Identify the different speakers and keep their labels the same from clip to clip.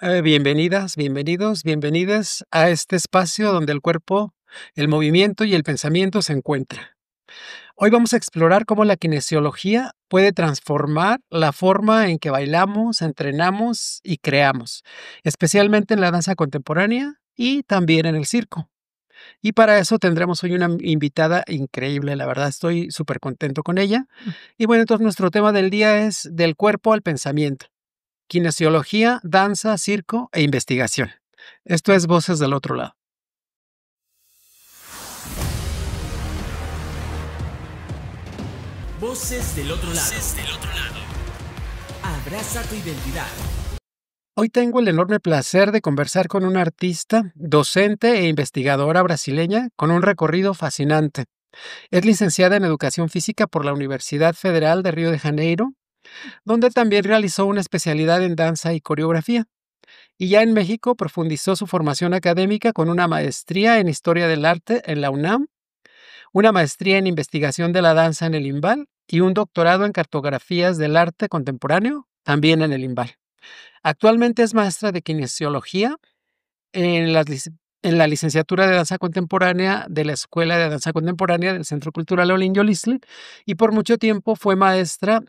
Speaker 1: Bienvenidas, bienvenidos, bienvenidas a este espacio donde el cuerpo, el movimiento y el pensamiento se encuentran. Hoy vamos a explorar cómo la kinesiología puede transformar la forma en que bailamos, entrenamos y creamos, especialmente en la danza contemporánea y también en el circo. Y para eso tendremos hoy una invitada increíble, la verdad estoy súper contento con ella. Y bueno, entonces nuestro tema del día es del cuerpo al pensamiento. Kinesiología, danza, circo e investigación. Esto es Voces del Otro Lado.
Speaker 2: Voces del otro lado. Abraza tu identidad.
Speaker 1: Hoy tengo el enorme placer de conversar con una artista, docente e investigadora brasileña con un recorrido fascinante. Es licenciada en Educación Física por la Universidad Federal de Río de Janeiro, donde también realizó una especialidad en danza y coreografía. Y ya en México profundizó su formación académica con una maestría en Historia del Arte en la UNAM, una maestría en Investigación de la Danza en el IMBAL y un doctorado en Cartografías del Arte Contemporáneo, también en el IMBAL. Actualmente es maestra de kinesiología en la licenciatura de danza contemporánea de la Escuela de Danza Contemporánea del Centro Cultural Olinjo Lisle y por mucho tiempo fue maestra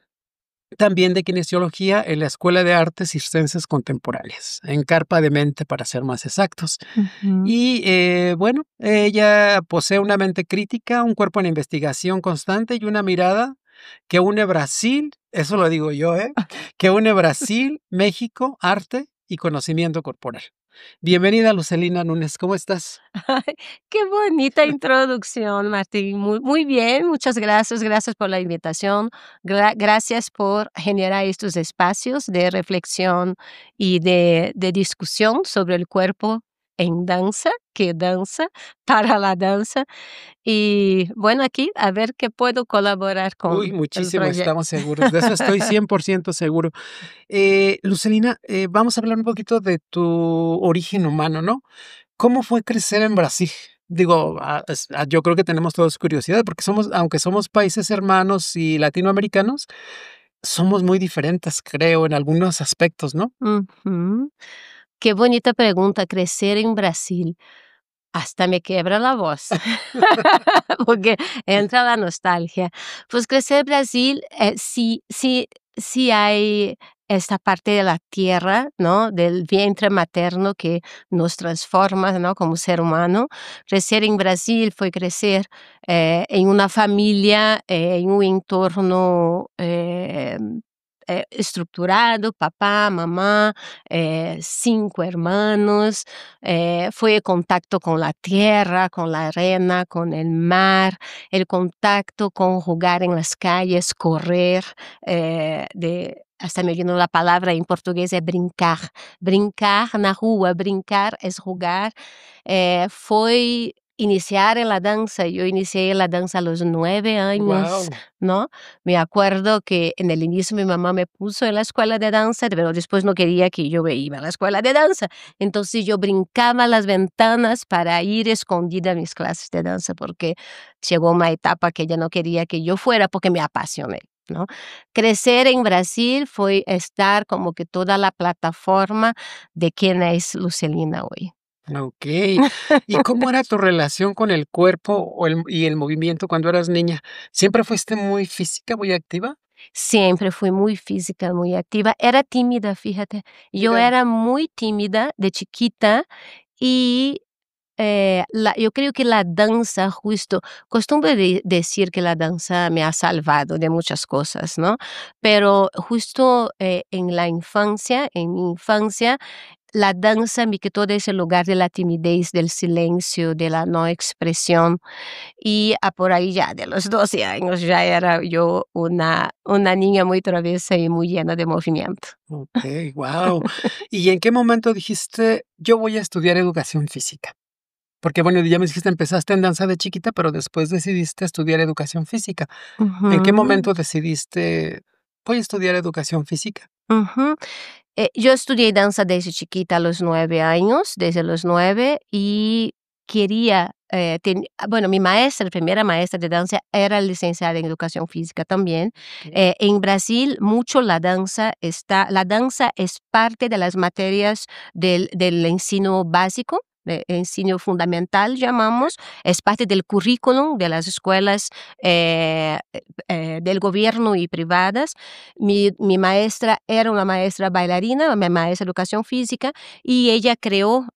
Speaker 1: también de kinesiología en la Escuela de Artes Circenses Contemporáneas, en Carpa de Mente para ser más exactos.
Speaker 3: Ujú.
Speaker 1: Y bueno, ella posee una mente crítica, un cuerpo en investigación constante y una mirada que une Brasil, eso lo digo yo, que une Brasil, México, arte y conocimiento corporal. Bienvenida, Lucelina Núñez, ¿cómo estás?
Speaker 3: Ay, qué bonita introducción, Martín. Muy bien, muchas gracias. Gracias por la invitación. Gracias por generar estos espacios de reflexión y de discusión sobre el cuerpo en danza, que danza, para la danza. Y bueno, aquí a ver qué puedo colaborar con
Speaker 1: Uy,
Speaker 3: el
Speaker 1: muchísimo,
Speaker 3: proyecto.
Speaker 1: estamos seguros, de eso estoy 100% seguro. Lucelina, vamos a hablar un poquito de tu origen humano, ¿no? ¿Cómo fue crecer en Brasil? Digo, yo creo que tenemos todos curiosidad porque aunque somos países hermanos y latinoamericanos, somos muy diferentes, creo, en algunos aspectos, ¿no?
Speaker 3: Ujú. Qué bonita pregunta, crecer en Brasil. Hasta me quiebra la voz, porque entra la nostalgia. Pues crecer Brasil, sí hay esta parte de la tierra, ¿no? Del vientre materno que nos transforma, ¿no? Como ser humano. Crecer en Brasil fue crecer en una familia, en un entorno estructurado, papá, mamá, 5 hermanos, fue el contacto con la tierra, con la arena, con el mar, el contacto con jugar en las calles, correr, hasta me vino la palabra en portugués, es brincar. Brincar na rua, brincar es jugar. Foi iniciar en la danza, yo inicié la danza a los 9 años,
Speaker 1: Wow.
Speaker 3: ¿no? Me acuerdo que en el inicio mi mamá me puso en la escuela de danza, pero después no quería que yo iba a la escuela de danza. Entonces yo brincaba las ventanas para ir escondida a mis clases de danza, porque llegó una etapa que ella no quería que yo fuera porque me apasioné, ¿no? Crecer en Brasil fue estar como que toda la plataforma de quién es Lucelina hoy.
Speaker 1: Okey. ¿Y cómo era tu relación con el cuerpo y el movimiento cuando eras niña? ¿Siempre fuiste muy física, muy activa?
Speaker 3: Siempre fui muy física, muy activa. Era tímida, fíjate. Yo
Speaker 1: Mira.
Speaker 3: era muy tímida de chiquita y, yo creo que la danza justo costumbre decir que la danza me ha salvado de muchas cosas, ¿no? Pero justo, en mi infancia, la danza me quitó de ese lugar de la timidez, del silencio, de la no expresión. Y por ahí ya de los 12 años ya era yo una niña muy traviesa y muy llena de movimiento.
Speaker 1: Okey, guau. ¿Y en qué momento dijiste: "Yo voy a estudiar educación física"? Porque, bueno, ya me dijiste, empezaste en danza de chiquita, pero después decidiste estudiar educación física. ¿En qué
Speaker 3: Ujú,
Speaker 1: momento decidiste: "Voy a estudiar educación física"?
Speaker 3: ujú. Yo estudié danza desde chiquita a los 9 años, desde los 9 y quería, bueno, mi maestra, primera maestra de danza, era licenciada en educación física también. En Brasil, mucho la danza es parte de las materias del ensino básico, de ensino fundamental, llamamos, es parte del currículum de las escuelas del gobierno y privadas. Mi maestra era una maestra bailarina, mi maestra de educación física, y ella creó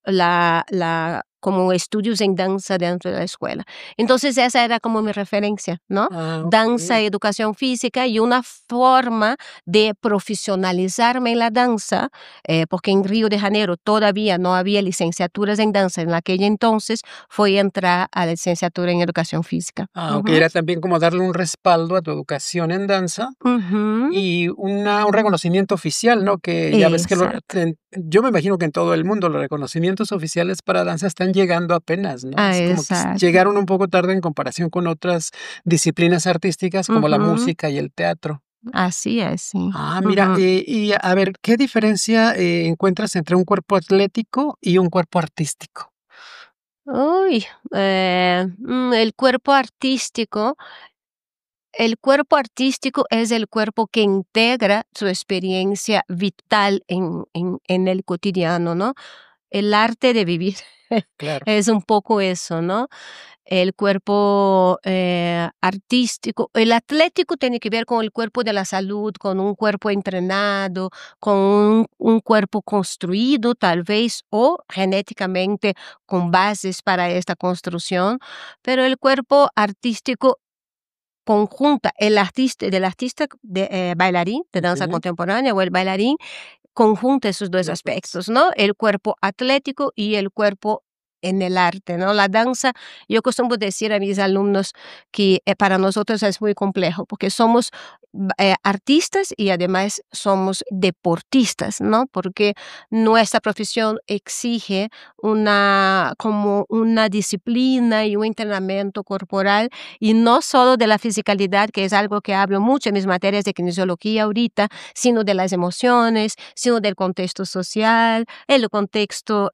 Speaker 3: como estudios en danza dentro de la escuela. Entonces esa era como mi referencia, ¿no?
Speaker 1: Ah,
Speaker 3: Danza,
Speaker 1: okey.
Speaker 3: educación física y una forma de profesionalizarme en la danza, porque en Río de Janeiro todavía no había licenciaturas en danza en aquel entonces, fue entrar a la licenciatura en educación física.
Speaker 1: Ah, okey,
Speaker 3: Ujú.
Speaker 1: era también como darle un respaldo a tu educación en danza
Speaker 3: Ujú.
Speaker 1: y un reconocimiento oficial, ¿no? Que ya ves que
Speaker 3: Exacto.
Speaker 1: yo me imagino que en todo el mundo los reconocimientos oficiales para danza están llegando apenas, ¿no?
Speaker 3: Ah,
Speaker 1: Así como que
Speaker 3: exacto.
Speaker 1: llegaron un poco tarde en comparación con otras disciplinas artísticas como la
Speaker 3: Ujú.
Speaker 1: música y el teatro.
Speaker 3: Así es, sí.
Speaker 1: Ah, mira,
Speaker 3: Ujú.
Speaker 1: y a ver, ¿qué diferencia, encuentras entre un cuerpo atlético y un cuerpo artístico?
Speaker 3: Uy, el cuerpo artístico es el cuerpo que integra su experiencia vital en el cotidiano, ¿no? El arte de vivir
Speaker 1: Claro,
Speaker 3: es un poco eso, ¿no? El cuerpo artístico, el atlético tiene que ver con el cuerpo de la salud, con un cuerpo entrenado, con un cuerpo construido tal vez o genéticamente con bases para esta construcción, pero el cuerpo artístico conjunta del artista bailarín de danza
Speaker 1: ujú,
Speaker 3: contemporánea o el bailarín conjunta esos dos
Speaker 1: los 2.
Speaker 3: aspectos, ¿no? El cuerpo atlético y el cuerpo en el arte, ¿no? La danza, yo acostumbro decir a mis alumnos que para nosotros es muy complejo porque somos artistas y además somos deportistas, ¿no? Porque nuestra profesión exige como una disciplina y un entrenamiento corporal y no solo de la fisicalidad, que es algo que hablo mucho en mis materias de kinesiología ahorita, sino de las emociones, sino del contexto social, el contexto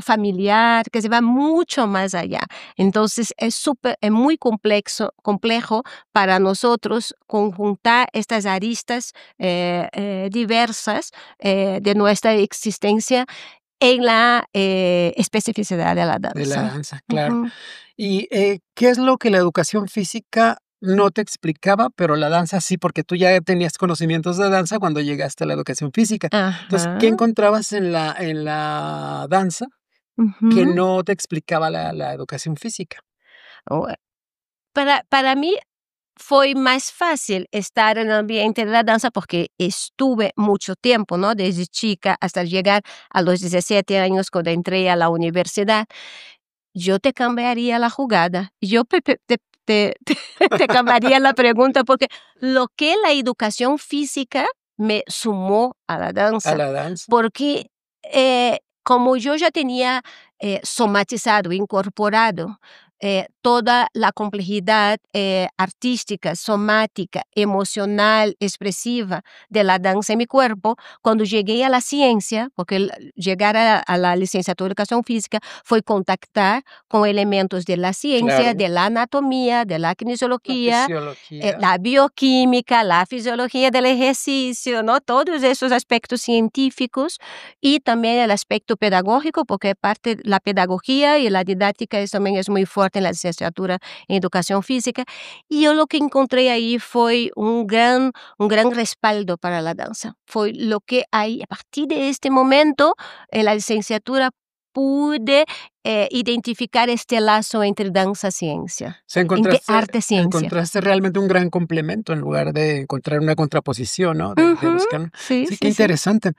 Speaker 3: familiar, que se va mucho más allá. Entonces es muy complejo para nosotros conjuntar estas aristas diversas de nuestra existencia en la especificidad de la
Speaker 1: De la
Speaker 3: danza.
Speaker 1: danza, claro.
Speaker 3: Ujú.
Speaker 1: Y, ¿qué es lo que la educación física no te explicaba, pero la danza sí? Porque tú ya tenías conocimientos de danza cuando llegaste a la educación física. Entonces, ¿qué
Speaker 3: Ajá.
Speaker 1: encontrabas en la danza que
Speaker 3: Ujú.
Speaker 1: no te explicaba la educación física?
Speaker 3: O- para mí fue más fácil estar en el ambiente de la danza porque estuve mucho tiempo, ¿no? Desde chica hasta llegar a los 17 años cuando entré a la universidad. Yo te cambiaría la jugada. Yo te cambiaría la pregunta porque lo que la educación física me sumó a la
Speaker 1: A
Speaker 3: danza,
Speaker 1: la danza,
Speaker 3: porque como yo ya tenía somatizado, incorporado toda la complejidad artística, somática, emocional, expresiva de la danza en mi cuerpo, cuando llegué a la ciencia, porque llegar a la licenciatura de educación física fue contactar con elementos de la ciencia,
Speaker 1: claro,
Speaker 3: de la anatomía, de la
Speaker 1: la
Speaker 3: kinesiología,
Speaker 1: fisiología,
Speaker 3: la bioquímica, la fisiología del ejercicio, ¿no? Todos esos aspectos científicos y también el aspecto pedagógico, porque parte la pedagogía y la didáctica también es muy fuerte en la licenciatura en educación física. Y yo lo que encontré ahí fue un gran respaldo para la danza. Fue lo que hay a partir de este momento en la licenciatura pude identificar este lazo entre danza-ciencia,
Speaker 1: sea,
Speaker 3: entre arte-ciencia.
Speaker 1: encontraste realmente un gran complemento en lugar de encontrar una contraposición, ¿no? De
Speaker 3: Ujú.
Speaker 1: buscar
Speaker 3: Sí,
Speaker 1: sí, qué
Speaker 3: sí, sí.
Speaker 1: interesante.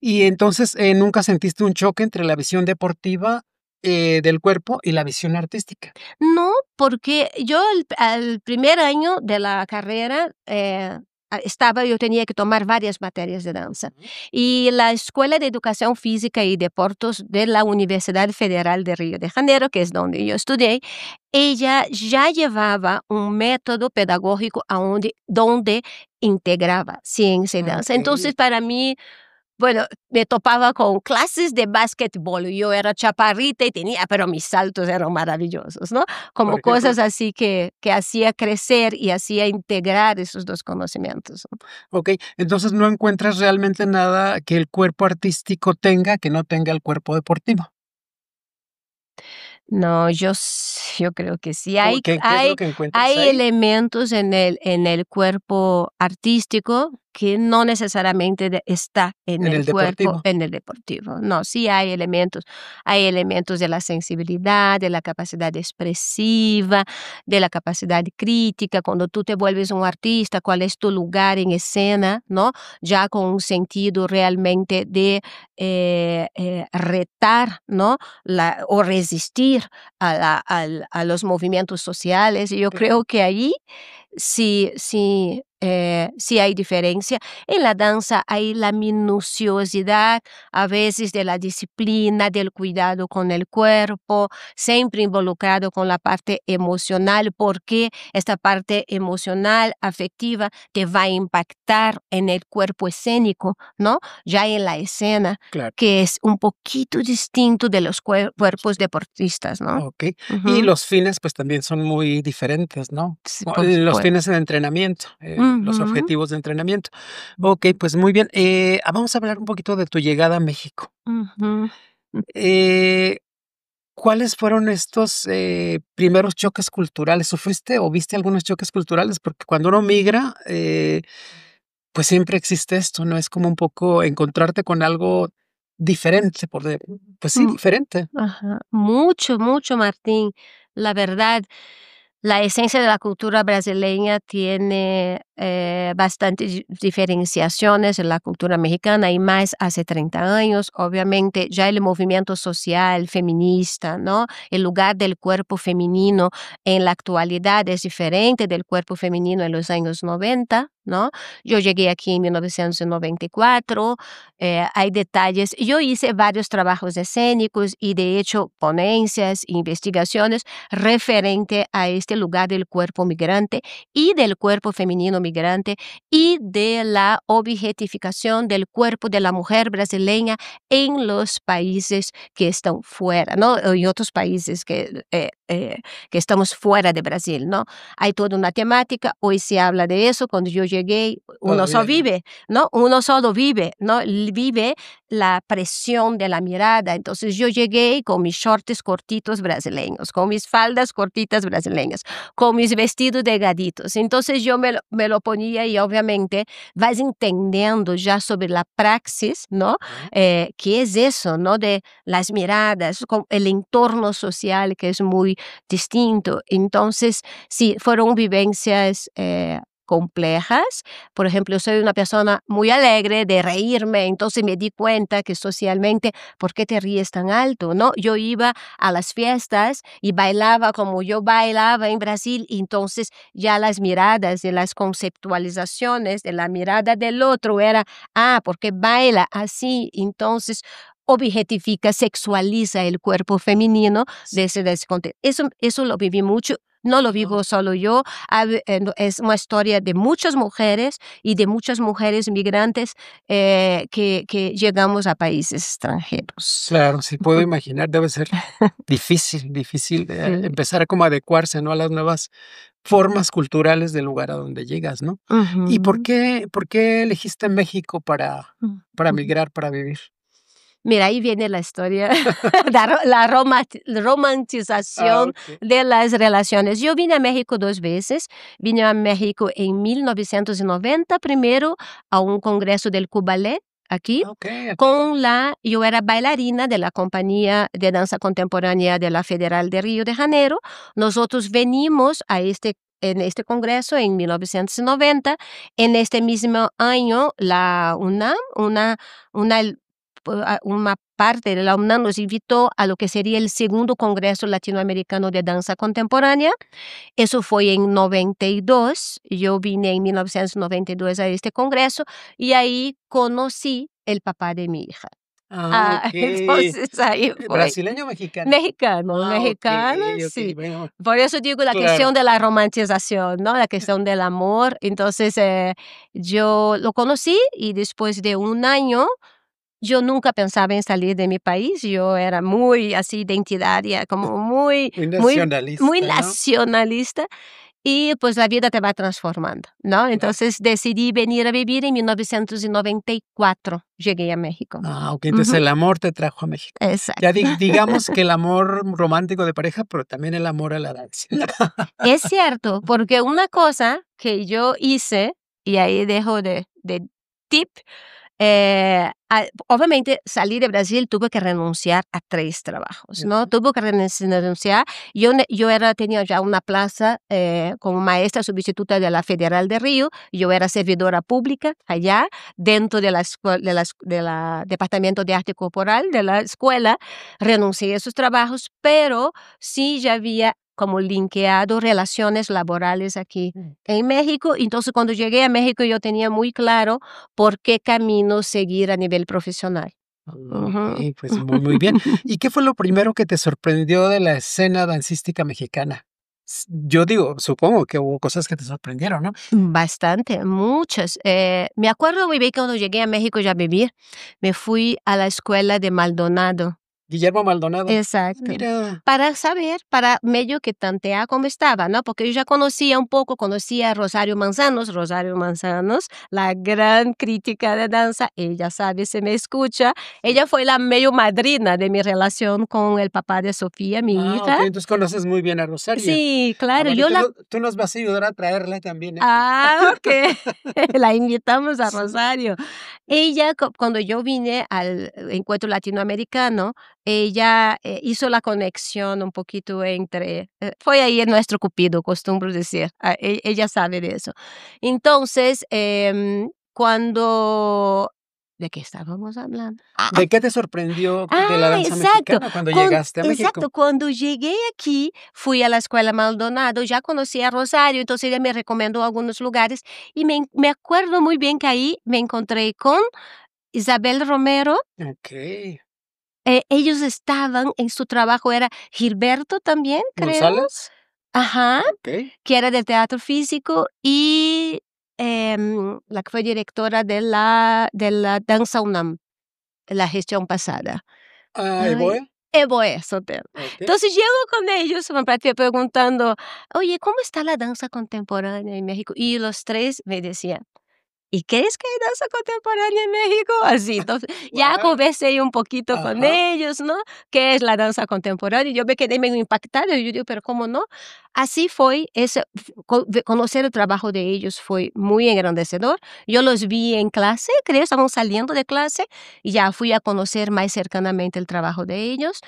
Speaker 1: Y entonces, ¿nunca sentiste un choque entre la visión deportiva, del cuerpo y la visión artística?
Speaker 3: No, porque yo al primer año de la carrera, yo tenía que tomar varias materias de danza.
Speaker 1: Ujú.
Speaker 3: Y la Escuela de Educación Física y Deportes de la Universidad Federal de Río de Janeiro, que es donde yo estudié, ella ya llevaba un método pedagógico donde integraba ciencia y danza. Entonces,
Speaker 1: Okey.
Speaker 3: para mí bueno, me topaba con clases de básquetbol. Yo era chaparrita y pero mis saltos eran maravillosos, ¿no?
Speaker 1: Por
Speaker 3: Como
Speaker 1: ejemplo.
Speaker 3: cosas así que hacía crecer y hacía integrar esos dos conocimientos, ¿no?
Speaker 1: Okey, entonces, ¿no encuentras realmente nada que el cuerpo artístico tenga, que no tenga el cuerpo deportivo?
Speaker 3: No, yo creo que sí.
Speaker 1: ¿Cómo qué es lo que encuentras
Speaker 3: Hay
Speaker 1: ahí?
Speaker 3: elementos en el cuerpo artístico que no necesariamente está en
Speaker 1: En
Speaker 3: el
Speaker 1: el
Speaker 3: cuerpo,
Speaker 1: deportivo.
Speaker 3: en el deportivo. No, sí hay elementos de la sensibilidad, de la capacidad expresiva, de la capacidad crítica. Cuando tú te vuelves un artista, ¿cuál es tu lugar en escena? ¿No? Ya con un sentido realmente de retar, ¿no? O resistir a los movimientos sociales. Y yo
Speaker 1: Claro.
Speaker 3: creo que ahí sí hay diferencia. En la danza hay la minuciosidad, a veces de la disciplina, del cuidado con el cuerpo, siempre involucrado con la parte emocional, porque esta parte emocional, afectiva, te va a impactar en el cuerpo escénico, ¿no? Ya en la escena,
Speaker 1: Claro.
Speaker 3: que es un poquito distinto de los cuerpos deportistas, ¿no?
Speaker 1: Okey. Y
Speaker 3: Ujú.
Speaker 1: los fines, pues, también son muy diferentes, ¿no?
Speaker 3: Sí,
Speaker 1: O
Speaker 3: por
Speaker 1: los
Speaker 3: supuesto.
Speaker 1: fines de entrenamiento, los
Speaker 3: Ujú,
Speaker 1: objetivos de entrenamiento. Okey, pues, muy bien. Vamos a hablar un poquito de tu llegada a México.
Speaker 3: ujú.
Speaker 1: Eh, ¿Cuáles fueron estos, primeros choques culturales? ¿Sufriste o viste algunos choques culturales? Porque cuando uno migra, pues, siempre existe esto, ¿no? Es como un poco encontrarte con algo diferente, pues sí,
Speaker 3: Mm,
Speaker 1: diferente.
Speaker 3: ajá. Mucho, mucho, Martín. La verdad, la esencia de la cultura brasileña tiene bastantes diferenciaciones en la cultura mexicana y más hace 30 años. Obviamente, ya el movimiento social feminista, ¿no? El lugar del cuerpo femenino en la actualidad es diferente del cuerpo femenino en los años 90, ¿no? Yo llegué aquí en 1994. Hay detalles. Yo hice varios trabajos escénicos y de hecho ponencias, investigaciones referente a este lugar del cuerpo migrante y del cuerpo femenino migrante y de la objetificación del cuerpo de la mujer brasileña en los países que están fuera, ¿no? Y otros países que estamos fuera de Brasil, ¿no? Hay toda una temática, hoy se habla de eso. Cuando yo llegué, uno solo
Speaker 1: Todavía no.
Speaker 3: vive, ¿no? Uno solo vive, ¿no? Vive la presión de la mirada. Entonces yo llegué con mis shorts cortitos brasileños, con mis faldas cortitas brasileñas, con mis vestidos delgaditos. Entonces yo me lo ponía y obviamente vas entendiendo ya sobre la praxis, ¿no?
Speaker 1: Okey.
Speaker 3: ¿Qué es eso, no? De las miradas, con el entorno social que es muy distinto. Entonces, sí, fueron vivencias complejas. Por ejemplo, yo soy una persona muy alegre de reírme, entonces me di cuenta que socialmente, ¿por qué te ríes tan alto? ¿No? Yo iba a las fiestas y bailaba como yo bailaba en Brasil, y entonces ya las miradas y las conceptualizaciones de la mirada del otro era, porque baila así, entonces objetifica, sexualiza el cuerpo femenino de ese contexto. Eso lo viví mucho. No lo
Speaker 1: Oh,
Speaker 3: vivo solo yo, no, es una historia de muchas mujeres y de muchas mujeres migrantes que llegamos a países extranjeros.
Speaker 1: claro, sí puedo imaginar, debe ser difícil,
Speaker 3: Sí.
Speaker 1: empezar a como adecuarse, ¿no?, a las nuevas formas culturales del lugar a donde llegas, ¿no? ¿Y
Speaker 3: Ujú.
Speaker 1: por qué elegiste México para
Speaker 3: Ujú.
Speaker 1: migrar, para vivir?
Speaker 3: Mira, ahí viene la historia, la
Speaker 1: Ah,
Speaker 3: romantización
Speaker 1: okey.
Speaker 3: de las relaciones. Yo vine a México 2 veces. Vine a México en 1990, primero a un congreso del Cubalé, aquí,
Speaker 1: Ah, okey,
Speaker 3: yo era bailarina de la compañía de danza contemporánea de la Federal de Río de Janeiro. Nosotros venimos en este congreso en 1990. En este mismo año, la UNAM, una una parte de la UNAM nos invitó a lo que sería el segundo Congreso Latinoamericano de Danza Contemporánea. Eso fue en 92. Yo vine en 1992 a este congreso y ahí conocí el papá de mi hija.
Speaker 1: ah, okey,
Speaker 3: Entonces ahí fue.
Speaker 1: ¿brasileño o mexicano?
Speaker 3: Mexicano,
Speaker 1: Ah,
Speaker 3: mexicano,
Speaker 1: okey,
Speaker 3: sí.
Speaker 1: bueno,
Speaker 3: Por eso digo la
Speaker 1: claro.
Speaker 3: cuestión de la romantización, ¿no? La cuestión del amor. Entonces, yo lo conocí y después de un año yo nunca pensaba en salir de mi país, yo era muy así identitaria, como
Speaker 1: Muy
Speaker 3: muy muy
Speaker 1: nacionalista, ¿no?
Speaker 3: nacionalista, y pues la vida te va transformando, ¿no?
Speaker 1: Claro.
Speaker 3: Entonces decidí venir a vivir en 1994, llegué a México.
Speaker 1: Ah, okey, entonces
Speaker 3: Ujú,
Speaker 1: el amor te trajo a México. Ya
Speaker 3: exacto.
Speaker 1: digamos que el amor romántico de pareja, pero también el amor a la danza.
Speaker 3: Es cierto, porque una cosa que yo hice, y ahí dejo de tip, obviamente salí de Brasil, tuve que renunciar a 3 trabajos, ¿no?
Speaker 1: Ujú.
Speaker 3: Tuve que renunciar. Yo tenía ya una plaza, como maestra sustituta de la Federal de Río, yo era servidora pública allá, dentro de la escue de la Departamento de Arte Corporal de la escuela. Renuncié a esos trabajos, pero sí ya había como linkeado relaciones laborales aquí en México. Entonces, cuando llegué a México, yo tenía muy claro por qué camino seguir a nivel profesional. Ujú.
Speaker 1: Okey, pues muy bien. ¿Y qué fue lo primero que te sorprendió de la escena dancística mexicana? Yo digo, supongo que hubo cosas que te sorprendieron, ¿no?
Speaker 3: Bastante, muchas. Me acuerdo muy bien que cuando llegué a México ya a vivir, me fui a la escuela de Maldonado.
Speaker 1: Guillermo Maldonado.
Speaker 3: Exacto.
Speaker 1: Mira.
Speaker 3: Para saber, para medio que tantear cómo estaba, ¿no? Porque yo ya conocía un poco, conocía a Rosario Manzanos, la gran crítica de danza, ella sabe, se me escucha. Ella fue la medio madrina de mi relación con el papá de Sofía, mi
Speaker 1: Ah,
Speaker 3: hija.
Speaker 1: okey, entonces conoces muy bien a Rosario.
Speaker 3: Sí,
Speaker 1: Ah,
Speaker 3: claro,
Speaker 1: bueno, y
Speaker 3: yo la
Speaker 1: tú nos vas a ayudar a traerla también aquí.
Speaker 3: okey, la invitamos a
Speaker 1: Sí.
Speaker 3: Rosario. Ella, cuando yo vine al encuentro latinoamericano, ella, hizo la conexión un poquito entre fue ahí nuestro cupido, costumbro decir, ella sabe de eso. Entonces, cuando ¿de qué estábamos hablando?
Speaker 1: ¿De qué te sorprendió de la danza
Speaker 3: Exacto.
Speaker 1: mexicana cuando llegaste a México?
Speaker 3: Cuando llegué aquí, fui a la escuela Maldonado, ya conocí a Rosario, entonces ella me recomendó algunos lugares y me acuerdo muy bien que ahí me encontré con Isabel Romero.
Speaker 1: Okey.
Speaker 3: Ellos estaban en su trabajo, era Gilberto también, creo.
Speaker 1: ¿González?
Speaker 3: Ajá,
Speaker 1: Okey.
Speaker 3: que era del teatro físico y, la que fue directora de la Danza UNAM, la gestión pasada.
Speaker 1: Ah,
Speaker 3: Ay,
Speaker 1: ¿Evoe?
Speaker 3: Evoe Sotelo.
Speaker 1: Okey.
Speaker 3: Entonces, llego con ellos, me práctica preguntando: "Oye, ¿cómo está la danza contemporánea en México?". Y los 3 me decían: ¿Y crees que hay danza contemporánea en México? Así, entonces, ya
Speaker 1: Guau.
Speaker 3: conversé un poquito con
Speaker 1: Ajá.
Speaker 3: ellos, ¿no? ¿Qué es la danza contemporánea? Y yo me quedé medio impactada, y yo digo: "¿Pero cómo no?". Así fue, ese conocer el trabajo de ellos fue muy engrandecedor. Yo los vi en clase, creo, estaban saliendo de clase, y ya fui a conocer más cercanamente el trabajo de ellos.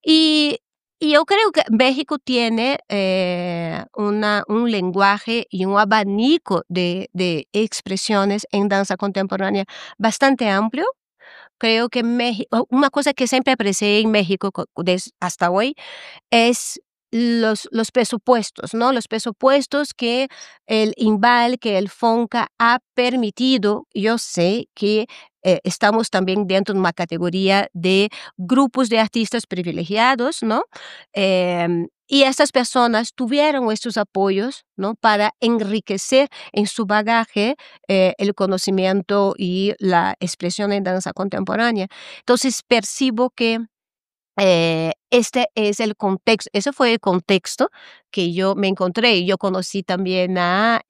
Speaker 3: Y y yo creo que México tiene, un lenguaje y un abanico de expresiones en danza contemporánea bastante amplio. Creo que México una cosa que siempre aprecié en México hasta hoy es los presupuestos, ¿no? Los presupuestos que el INVAL, que el FONCA ha permitido. Yo sé que estamos también dentro de una categoría de grupos de artistas privilegiados, ¿no? Y estas personas tuvieron estos apoyos, ¿no? Para enriquecer en su bagaje el conocimiento y la expresión en danza contemporánea. Entonces percibo que este es el contexto, ese fue el contexto que yo me encontré. Yo conocí también a,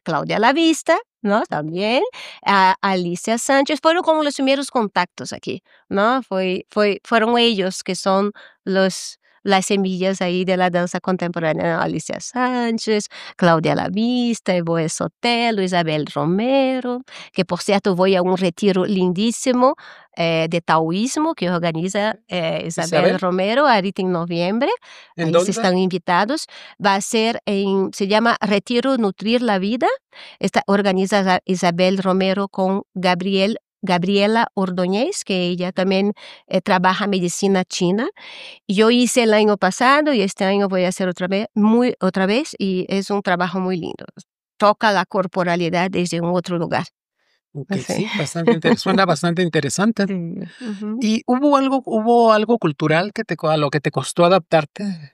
Speaker 3: Claudia Lavista, ¿no? También, a Alicia Sánchez, fueron como los primeros contactos aquí, ¿no? Fueron ellos que son las semillas ahí de la danza contemporánea, ¿no? Alicia Sánchez, Claudia Lavista, Evoe Sotelo, Isabel Romero, que por cierto voy a un retiro lindísimo de taoísmo que organiza Isabel
Speaker 1: ¿Isabel?
Speaker 3: Romero ahorita en noviembre.
Speaker 1: ¿En
Speaker 3: Ahí se
Speaker 1: dónde?
Speaker 3: están invitados. Va a ser se llama Retiro Nutrir la Vida. Organiza Isabel Romero con Gabriela Ordóñez, que ella también trabaja medicina china. Yo hice el año pasado y este año voy a hacer otra vez y es un trabajo muy lindo. Toca la corporalidad desde un otro lugar.
Speaker 1: Okey,
Speaker 3: Así.
Speaker 1: sí, suena bastante interesante.
Speaker 3: Sí, ujú.
Speaker 1: ¿Y hubo algo cultural que a lo que te costó adaptarte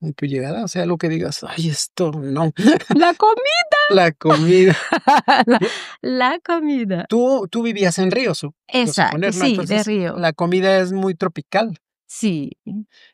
Speaker 1: en tu llegada? O sea, algo que digas: "Ay, esto no".
Speaker 3: La comida.
Speaker 1: La comida.
Speaker 3: La la comida.
Speaker 1: Tú vivías en Río, quiero
Speaker 3: Exacto,
Speaker 1: suponer, ¿no?
Speaker 3: sí, de
Speaker 1: Entonces,
Speaker 3: Río.
Speaker 1: la comida es muy tropical
Speaker 3: Sí.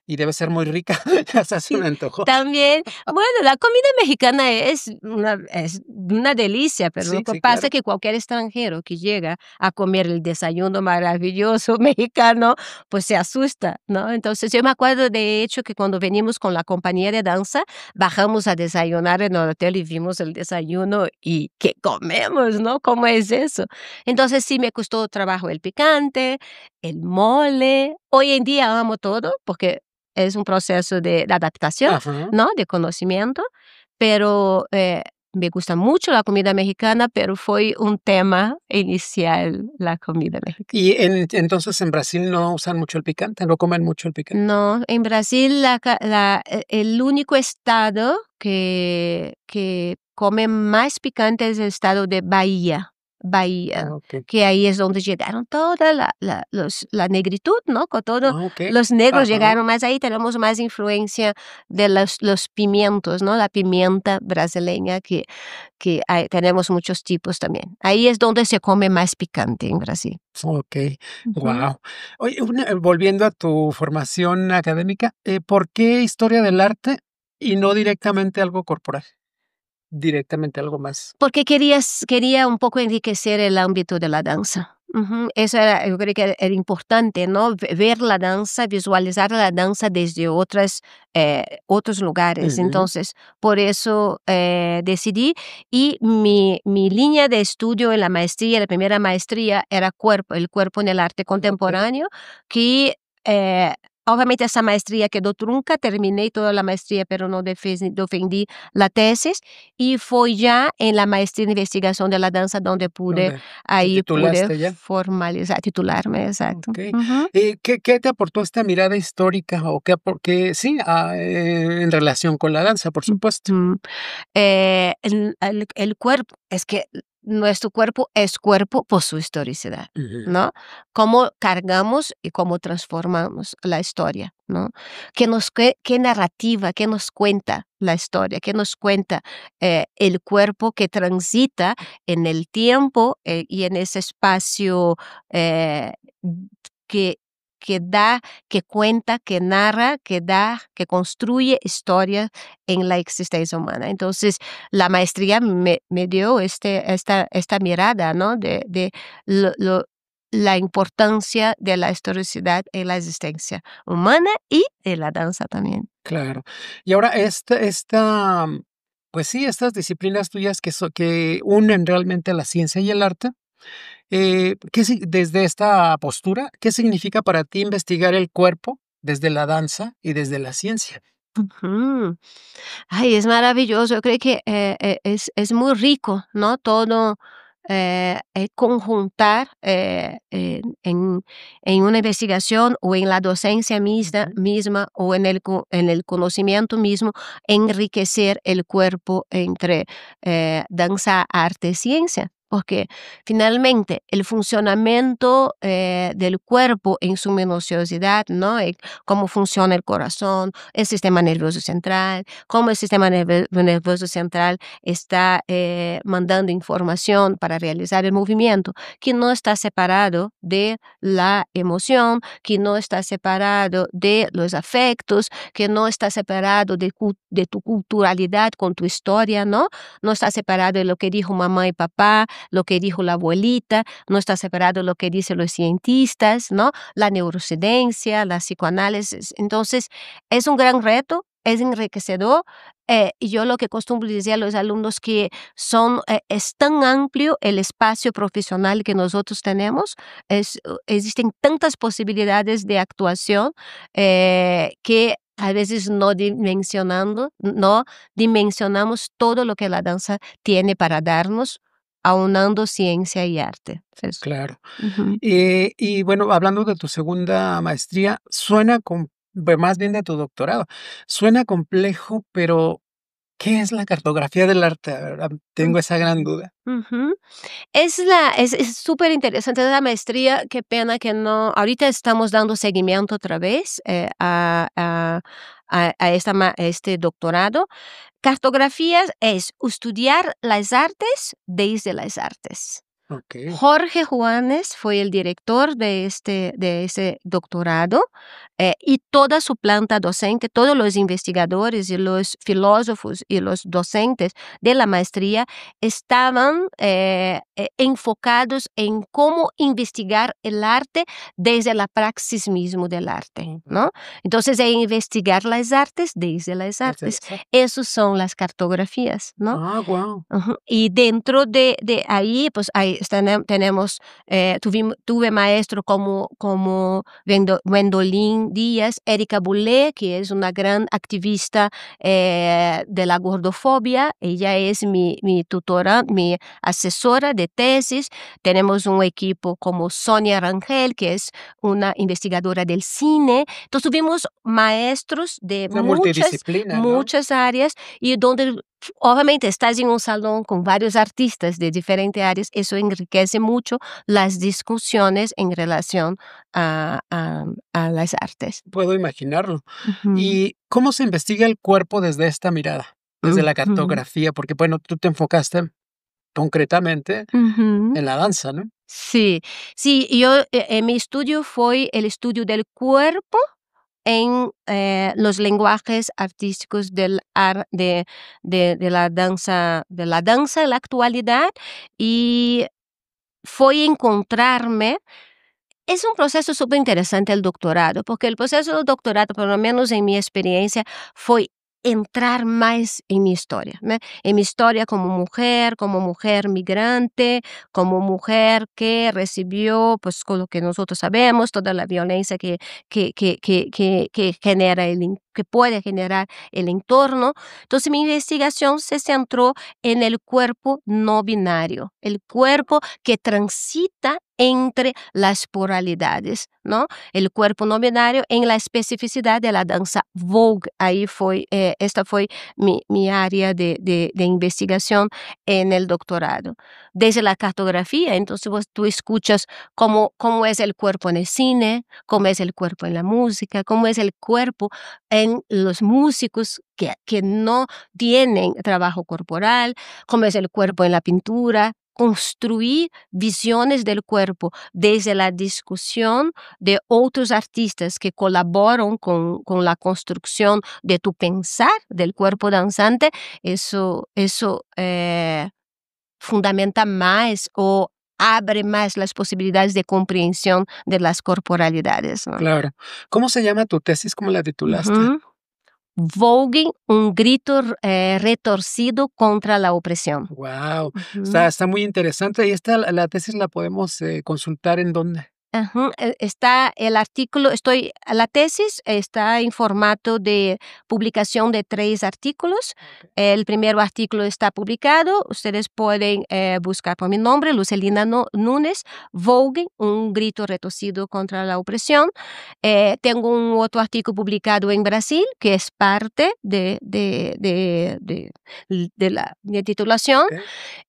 Speaker 1: y debe ser muy rica. Ya hasta se me
Speaker 3: Sí,
Speaker 1: antojó.
Speaker 3: también, bueno, la comida mexicana es una delicia, pero lo
Speaker 1: Sí,
Speaker 3: que
Speaker 1: sí,
Speaker 3: pasa
Speaker 1: claro.
Speaker 3: es que cualquier extranjero que llega a comer el desayuno maravilloso mexicano, pues se asusta, ¿no? Entonces, yo me acuerdo de hecho que cuando venimos con la compañía de danza, bajamos a desayunar en el hotel y vimos el desayuno y ¿qué comemos, no? ¿Cómo es eso? Entonces, sí me costó trabajo el picante, el mole. Hoy en día amo todo porque es un proceso de adaptación,
Speaker 1: Ajá.
Speaker 3: ¿no? De conocimiento, pero, me gusta mucho la comida mexicana, pero fue un tema inicial la comida mexicana.
Speaker 1: Y entonces en Brasil no usan mucho el picante, no comen mucho el picante.
Speaker 3: No, en Brasil el único estado que come más picante es el estado de Bahía. Bahía,
Speaker 1: Ah, okey.
Speaker 3: que ahí es donde llegaron toda la negritud, ¿no? Con todo
Speaker 1: Ah, okey.
Speaker 3: los negros
Speaker 1: Ajá.
Speaker 3: llegaron más ahí, tenemos más influencia de los pimientos, ¿no? La pimienta brasileña que hay tenemos muchos tipos también. Ahí es donde se come más picante en Brasil.
Speaker 1: Okey,
Speaker 3: Ujú.
Speaker 1: guau. Oye, volviendo a tu formación académica, ¿por qué historia del arte y no directamente algo corporal? Directamente algo más.
Speaker 3: Porque quería un poco enriquecer el ámbito de la danza. Ujú, eso era, yo creo que era importante, ¿no? Ver la danza, visualizar la danza desde otros lugares.
Speaker 1: Ujú,
Speaker 3: Entonces, por eso decidí y mi línea de estudio en la maestría, la primera maestría era el cuerpo en el arte
Speaker 1: okey.
Speaker 3: contemporáneo, que eh, obviamente esa maestría quedó trunca, terminé toda la maestría, pero no defendí la tesis. Y fue ya en la maestría en investigación de la danza donde
Speaker 1: ¿Dónde te
Speaker 3: ahí pude
Speaker 1: titulaste ya?
Speaker 3: formalizar, titularme, exacto.
Speaker 1: Okey.
Speaker 3: Ujú.
Speaker 1: ¿Qué te aportó esta mirada histórica o qué sí, en relación con la danza, por supuesto?
Speaker 3: Ujú. El cuerpo, es que nuestro cuerpo es cuerpo por su historicidad,
Speaker 1: Ujú.
Speaker 3: ¿no? Cómo cargamos y cómo transformamos la historia, ¿no? Qué narrativa, qué nos cuenta la historia, qué nos cuenta el cuerpo que transita en el tiempo y en ese espacio eh, que, que da, que cuenta, que narra, que da, que construye historia en la existencia humana. Entonces, la maestría me dio esta mirada, ¿no? De la importancia de la historicidad en la existencia humana y en la danza también.
Speaker 1: Claro. Y ahora pues sí, estas disciplinas tuyas que unen realmente la ciencia y el arte, desde esta postura, ¿qué significa para ti investigar el cuerpo desde la danza y desde la ciencia?
Speaker 3: Ujú. Ay, es maravilloso. Yo creo que es muy rico, ¿no? Todo conjuntar en una investigación o en la docencia
Speaker 1: Ujú.
Speaker 3: misma o en el conocimiento mismo, enriquecer el cuerpo entre danza, arte, ciencia. Porque finalmente el funcionamiento del cuerpo en su minuciosidad, ¿no? Cómo funciona el corazón, el sistema nervioso central, cómo el sistema nervioso central está mandando información para realizar el movimiento, que no está separado de la emoción, que no está separado de los afectos, que no está separado de tu culturalidad con tu historia, ¿no? No está separado de lo que dijo mamá y papá, lo que dijo la abuelita, no está separado de lo que dicen los cientistas, ¿no? La neurociencia, la psicoanálisis. Entonces, es un gran reto, es enriquecedor. Y yo lo que costumbro decir a los alumnos que es tan amplio el espacio profesional que nosotros tenemos, existen tantas posibilidades de actuación que a veces no dimensionamos todo lo que la danza tiene para darnos, aunando ciencia y arte.
Speaker 1: Claro.
Speaker 3: Ujú.
Speaker 1: Y bueno, hablando de tu segunda maestría, más bien de tu doctorado, suena complejo, pero ¿qué es la cartografía del arte? Ahora tengo esa gran duda.
Speaker 3: Ujú. Es súper interesante la maestría, qué pena que no ahorita estamos dando seguimiento otra vez, este doctorado. Cartografías es estudiar las artes desde las artes.
Speaker 1: Okey.
Speaker 3: Jorge Juanes fue el director de ese doctorado, y toda su planta docente, todos los investigadores y los filósofos y los docentes de la maestría estaban enfocados en cómo investigar el arte desde la praxis mismo del arte, ¿no? Entonces, investigar las artes desde las artes. Esas son las cartografías, ¿no?
Speaker 1: Ah, guau.
Speaker 3: Ujú. Y dentro de ahí, pues ahí tenemos, tuve maestro como Gwendolyn Díaz, Erika Boulé, que es una gran activista de la gordofobia. Ella es mi tutora, mi asesora de tesis. Tenemos un equipo como Sonia Rangel, que es una investigadora del cine. Entonces tuvimos maestros de
Speaker 1: Una multidisciplina, ¿no?
Speaker 3: muchas áreas, y donde obviamente estás en un salón con varios artistas de diferentes áreas, eso enriquece mucho las discusiones en relación a las artes.
Speaker 1: Puedo imaginarlo.
Speaker 3: Ujú.
Speaker 1: ¿Y cómo se investiga el cuerpo desde esta mirada? Desde la
Speaker 3: Ujú.
Speaker 1: cartografía, porque, bueno, tú te enfocaste concretamente
Speaker 3: Ujú.
Speaker 1: en la danza, ¿no?
Speaker 3: Sí, sí, yo, mi estudio fue el estudio del cuerpo en los lenguajes artísticos de la danza en la actualidad, y fue encontrarme. Es un proceso súper interesante el doctorado, porque el proceso del doctorado, por lo menos en mi experiencia, fue entrar más en mi historia, ¿no? En mi historia como mujer migrante, como mujer que recibió, pues con lo que nosotros sabemos, toda la violencia que genera que puede generar el entorno. Entonces mi investigación se centró en el cuerpo no binario, el cuerpo que transita entre las pluralidades, ¿no? El cuerpo no binario en la especificidad de la danza Vogue. Ahí esta fue mi área de investigación en el doctorado. Desde la cartografía, entonces tú escuchas cómo es el cuerpo en el cine, cómo es el cuerpo en la música, cómo es el cuerpo en los músicos que no tienen trabajo corporal, cómo es el cuerpo en la pintura. Construir visiones del cuerpo desde la discusión de otros artistas que colaboran con la construcción de tu pensar del cuerpo danzante, eso fundamenta más o abre más las posibilidades de comprensión de las corporalidades, ¿no?
Speaker 1: Claro. ¿Cómo se llama tu tesis? ¿Cómo la titulaste?
Speaker 3: Ujú. Voguing, un grito retorcido contra la opresión.
Speaker 1: Guau,
Speaker 3: Ujú.
Speaker 1: está muy interesante. ¿Y esta la tesis la podemos, consultar en dónde?
Speaker 3: Ajá, está el artículo, la tesis está en formato de publicación de 3 artículos.
Speaker 1: Okey.
Speaker 3: El primer artículo está publicado, ustedes pueden buscar por mi nombre, Lucelina Núñez, Vogue, un grito retorcido contra la opresión. Tengo un otro artículo publicado en Brasil, que es parte de la mi titulación.
Speaker 1: Okey.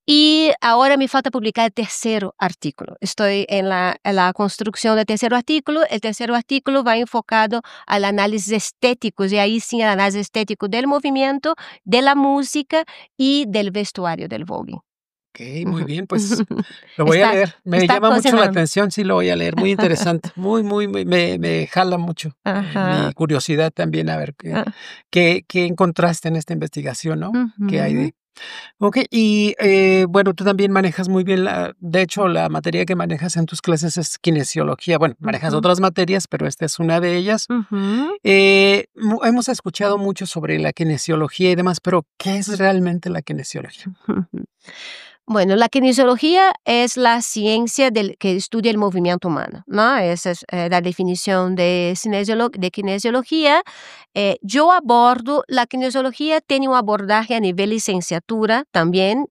Speaker 3: Y ahora me falta publicar el tercer artículo. Estoy en la construcción del tercer artículo. El tercer artículo va enfocado al análisis estético, y ahí sí el análisis estético del movimiento, de la música y del vestuario del Vogue.
Speaker 1: Okey, muy
Speaker 3: Ujú.
Speaker 1: bien, pues, lo voy a
Speaker 3: Está,
Speaker 1: leer. Me
Speaker 3: está
Speaker 1: llama mucho la
Speaker 3: cocinando.
Speaker 1: atención, sí, lo voy a leer. Muy interesante, muy me jala mucho, mi
Speaker 3: Ajá.
Speaker 1: curiosidad también a ver qué
Speaker 3: Ah,
Speaker 1: qué encontraste en esta investigación, ¿no? ¿Qué hay
Speaker 3: ujú,
Speaker 1: de? Okey, y, bueno, tú también manejas muy bien de hecho, la materia que manejas en tus clases es kinesiología. Bueno, manejas
Speaker 3: ujú,
Speaker 1: otras materias, pero esta es una de ellas.
Speaker 3: ujú.
Speaker 1: Hemos escuchado mucho sobre la kinesiología y demás, pero, ¿qué es realmente la kinesiología?
Speaker 3: Bueno, la kinesiología es la ciencia que estudia el movimiento humano, ¿no? Esa es la definición de kinesiología. Yo abordo, la kinesiología tiene un abordaje a nivel licenciatura también,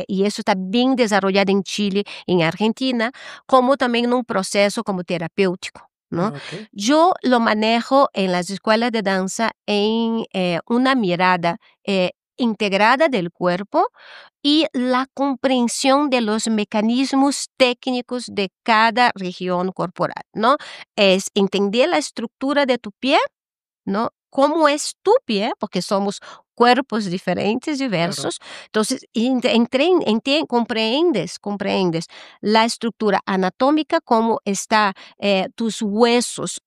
Speaker 3: y eso está bien desarrollado en Chile, en Argentina, como también en un proceso como terapéutico, ¿no?
Speaker 1: Okey,
Speaker 3: Yo lo manejo en las escuelas de danza en una mirada integrada del cuerpo y la comprensión de los mecanismos técnicos de cada región corporal, ¿no? Es entender la estructura de tu pie, ¿no? cómo es tu pie, porque somos cuerpos diferentes,
Speaker 1: Claro.
Speaker 3: diversos. Entonces, comprendes la estructura anatómica, cómo está tus huesos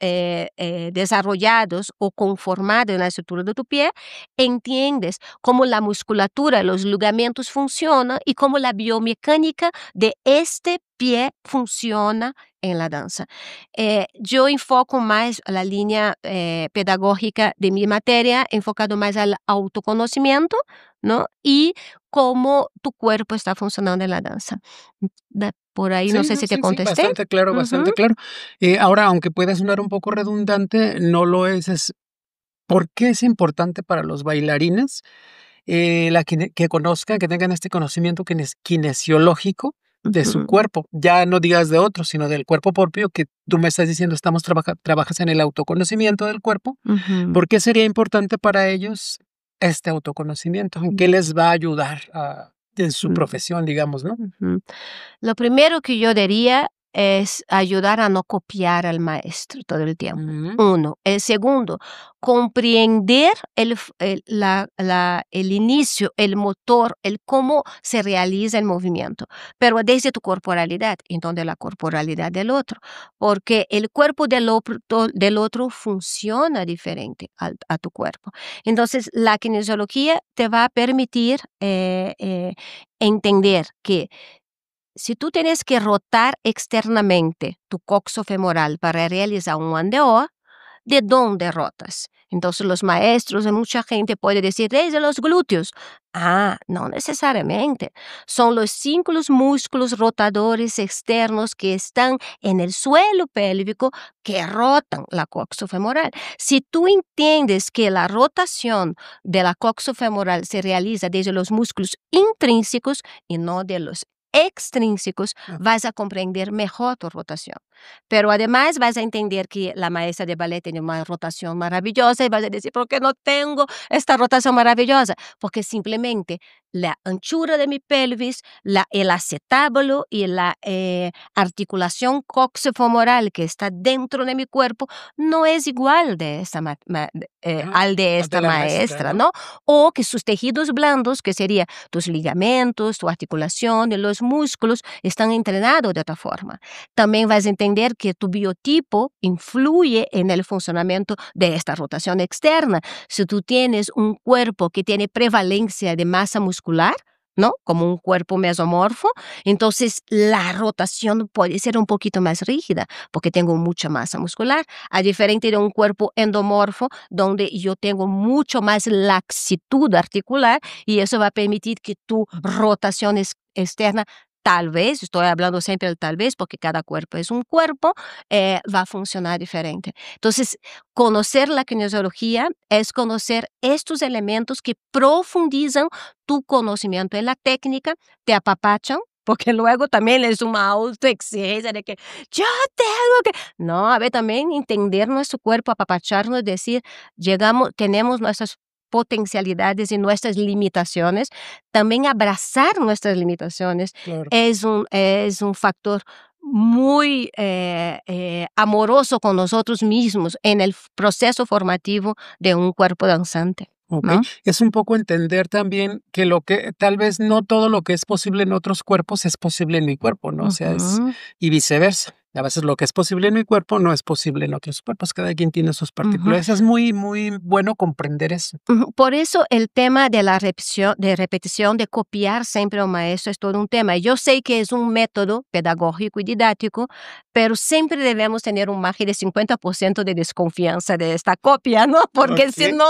Speaker 3: desarrollados o conformados en la estructura de tu pie, entiendes cómo la musculatura, los ligamentos funcionan y cómo la biomecánica de este pie funciona en la danza. Yo enfoco más la línea pedagógica de mi materia, enfocado más al autoconocimiento, ¿no? Y cómo tu cuerpo está funcionando en la danza. Por ahí no
Speaker 1: Sí,
Speaker 3: sé
Speaker 1: no,
Speaker 3: si te
Speaker 1: sí, sí,
Speaker 3: contesté.
Speaker 1: bastante claro,
Speaker 3: Ujú,
Speaker 1: bastante claro. Ahora, aunque pueda sonar un poco redundante, no lo es. ¿Por qué es importante para los bailarines, que conozcan, que tengan este conocimiento kinesiológico de su
Speaker 3: ujú,
Speaker 1: cuerpo? Ya no digas de otro, sino del cuerpo propio, que tú me estás diciendo, trabajas en el autoconocimiento del cuerpo.
Speaker 3: ujú,
Speaker 1: ¿Por qué sería importante para ellos este autoconocimiento? ¿En qué les va a ayudar en su
Speaker 3: ujú,
Speaker 1: profesión, digamos, no?
Speaker 3: ujú. Lo primero que yo diría es ayudar a no copiar al maestro todo el tiempo.
Speaker 1: Ujú,
Speaker 3: Uno. El segundo, comprender el inicio, el motor, el cómo se realiza el movimiento, pero desde tu corporalidad, entonces la corporalidad del otro, porque el cuerpo del otro funciona diferente a tu cuerpo. Entonces, la kinesiología te va a permitir entender que si tú tienes que rotar externamente tu coxo femoral para realizar un andeo, ¿de dónde rotas? Entonces los maestros y mucha gente puede decir desde los glúteos. Ah, no necesariamente. Son los 5 músculos rotadores externos que están en el suelo pélvico que rotan la coxofemoral. Si tú entiendes que la rotación de la coxofemoral se realiza desde los músculos intrínsecos y no de los extrínsecos,
Speaker 1: ah,
Speaker 3: vas a comprender mejor tu rotación. Pero además vas a entender que la maestra de ballet tiene una rotación maravillosa y vas a decir, ¿por qué no tengo esta rotación maravillosa? Porque simplemente la anchura de mi pelvis, el acetábulo y la articulación coxofemoral que está dentro de mi cuerpo no es igual de
Speaker 1: ajá,
Speaker 3: al de
Speaker 1: ante
Speaker 3: esta
Speaker 1: la maestra,
Speaker 3: maestra,
Speaker 1: ¿no?
Speaker 3: ¿no? O que sus tejidos blandos, que serían tus ligamentos, tu articulación y los músculos, están entrenados de otra forma. También vas a entender que tu biotipo influye en el funcionamiento de esta rotación externa. Si tú tienes un cuerpo que tiene prevalencia de masa muscular, ¿no? Como un cuerpo mesomorfo, entonces la rotación puede ser un poquito más rígida porque tengo mucha masa muscular, a diferente de un cuerpo endomorfo donde yo tengo mucho más laxitud articular y eso va a permitir que tu rotación externa tal vez, estoy hablando siempre del tal vez porque cada cuerpo es un cuerpo, va a funcionar diferente. Entonces, conocer la kinesiología es conocer estos elementos que profundizan tu conocimiento en la técnica, te apapachan, porque luego también es una autoexigencia de que yo tengo que... No, a ver, también entender nuestro cuerpo, apapacharnos, decir, tenemos nuestras potencialidades y nuestras limitaciones, también abrazar nuestras limitaciones
Speaker 1: Claro.
Speaker 3: es un factor muy amoroso con nosotros mismos en el proceso formativo de un cuerpo danzante,
Speaker 1: Okey,
Speaker 3: ¿no?
Speaker 1: es un poco entender también que lo que tal vez no todo lo que es posible en otros cuerpos es posible en mi cuerpo, ¿no? O sea,
Speaker 3: Ujú,
Speaker 1: y viceversa. A veces lo que es posible en mi cuerpo no es posible en otros cuerpos, cada quien tiene sus
Speaker 3: ujú.
Speaker 1: particularidades. Es muy, muy bueno comprender eso.
Speaker 3: Ujú, por eso el tema de la repetición, de copiar siempre a un maestro es todo un tema. Yo sé que es un método pedagógico y didáctico, pero siempre debemos tener un margen de 50% de desconfianza de esta copia, ¿no? Porque si
Speaker 1: Okey,
Speaker 3: no,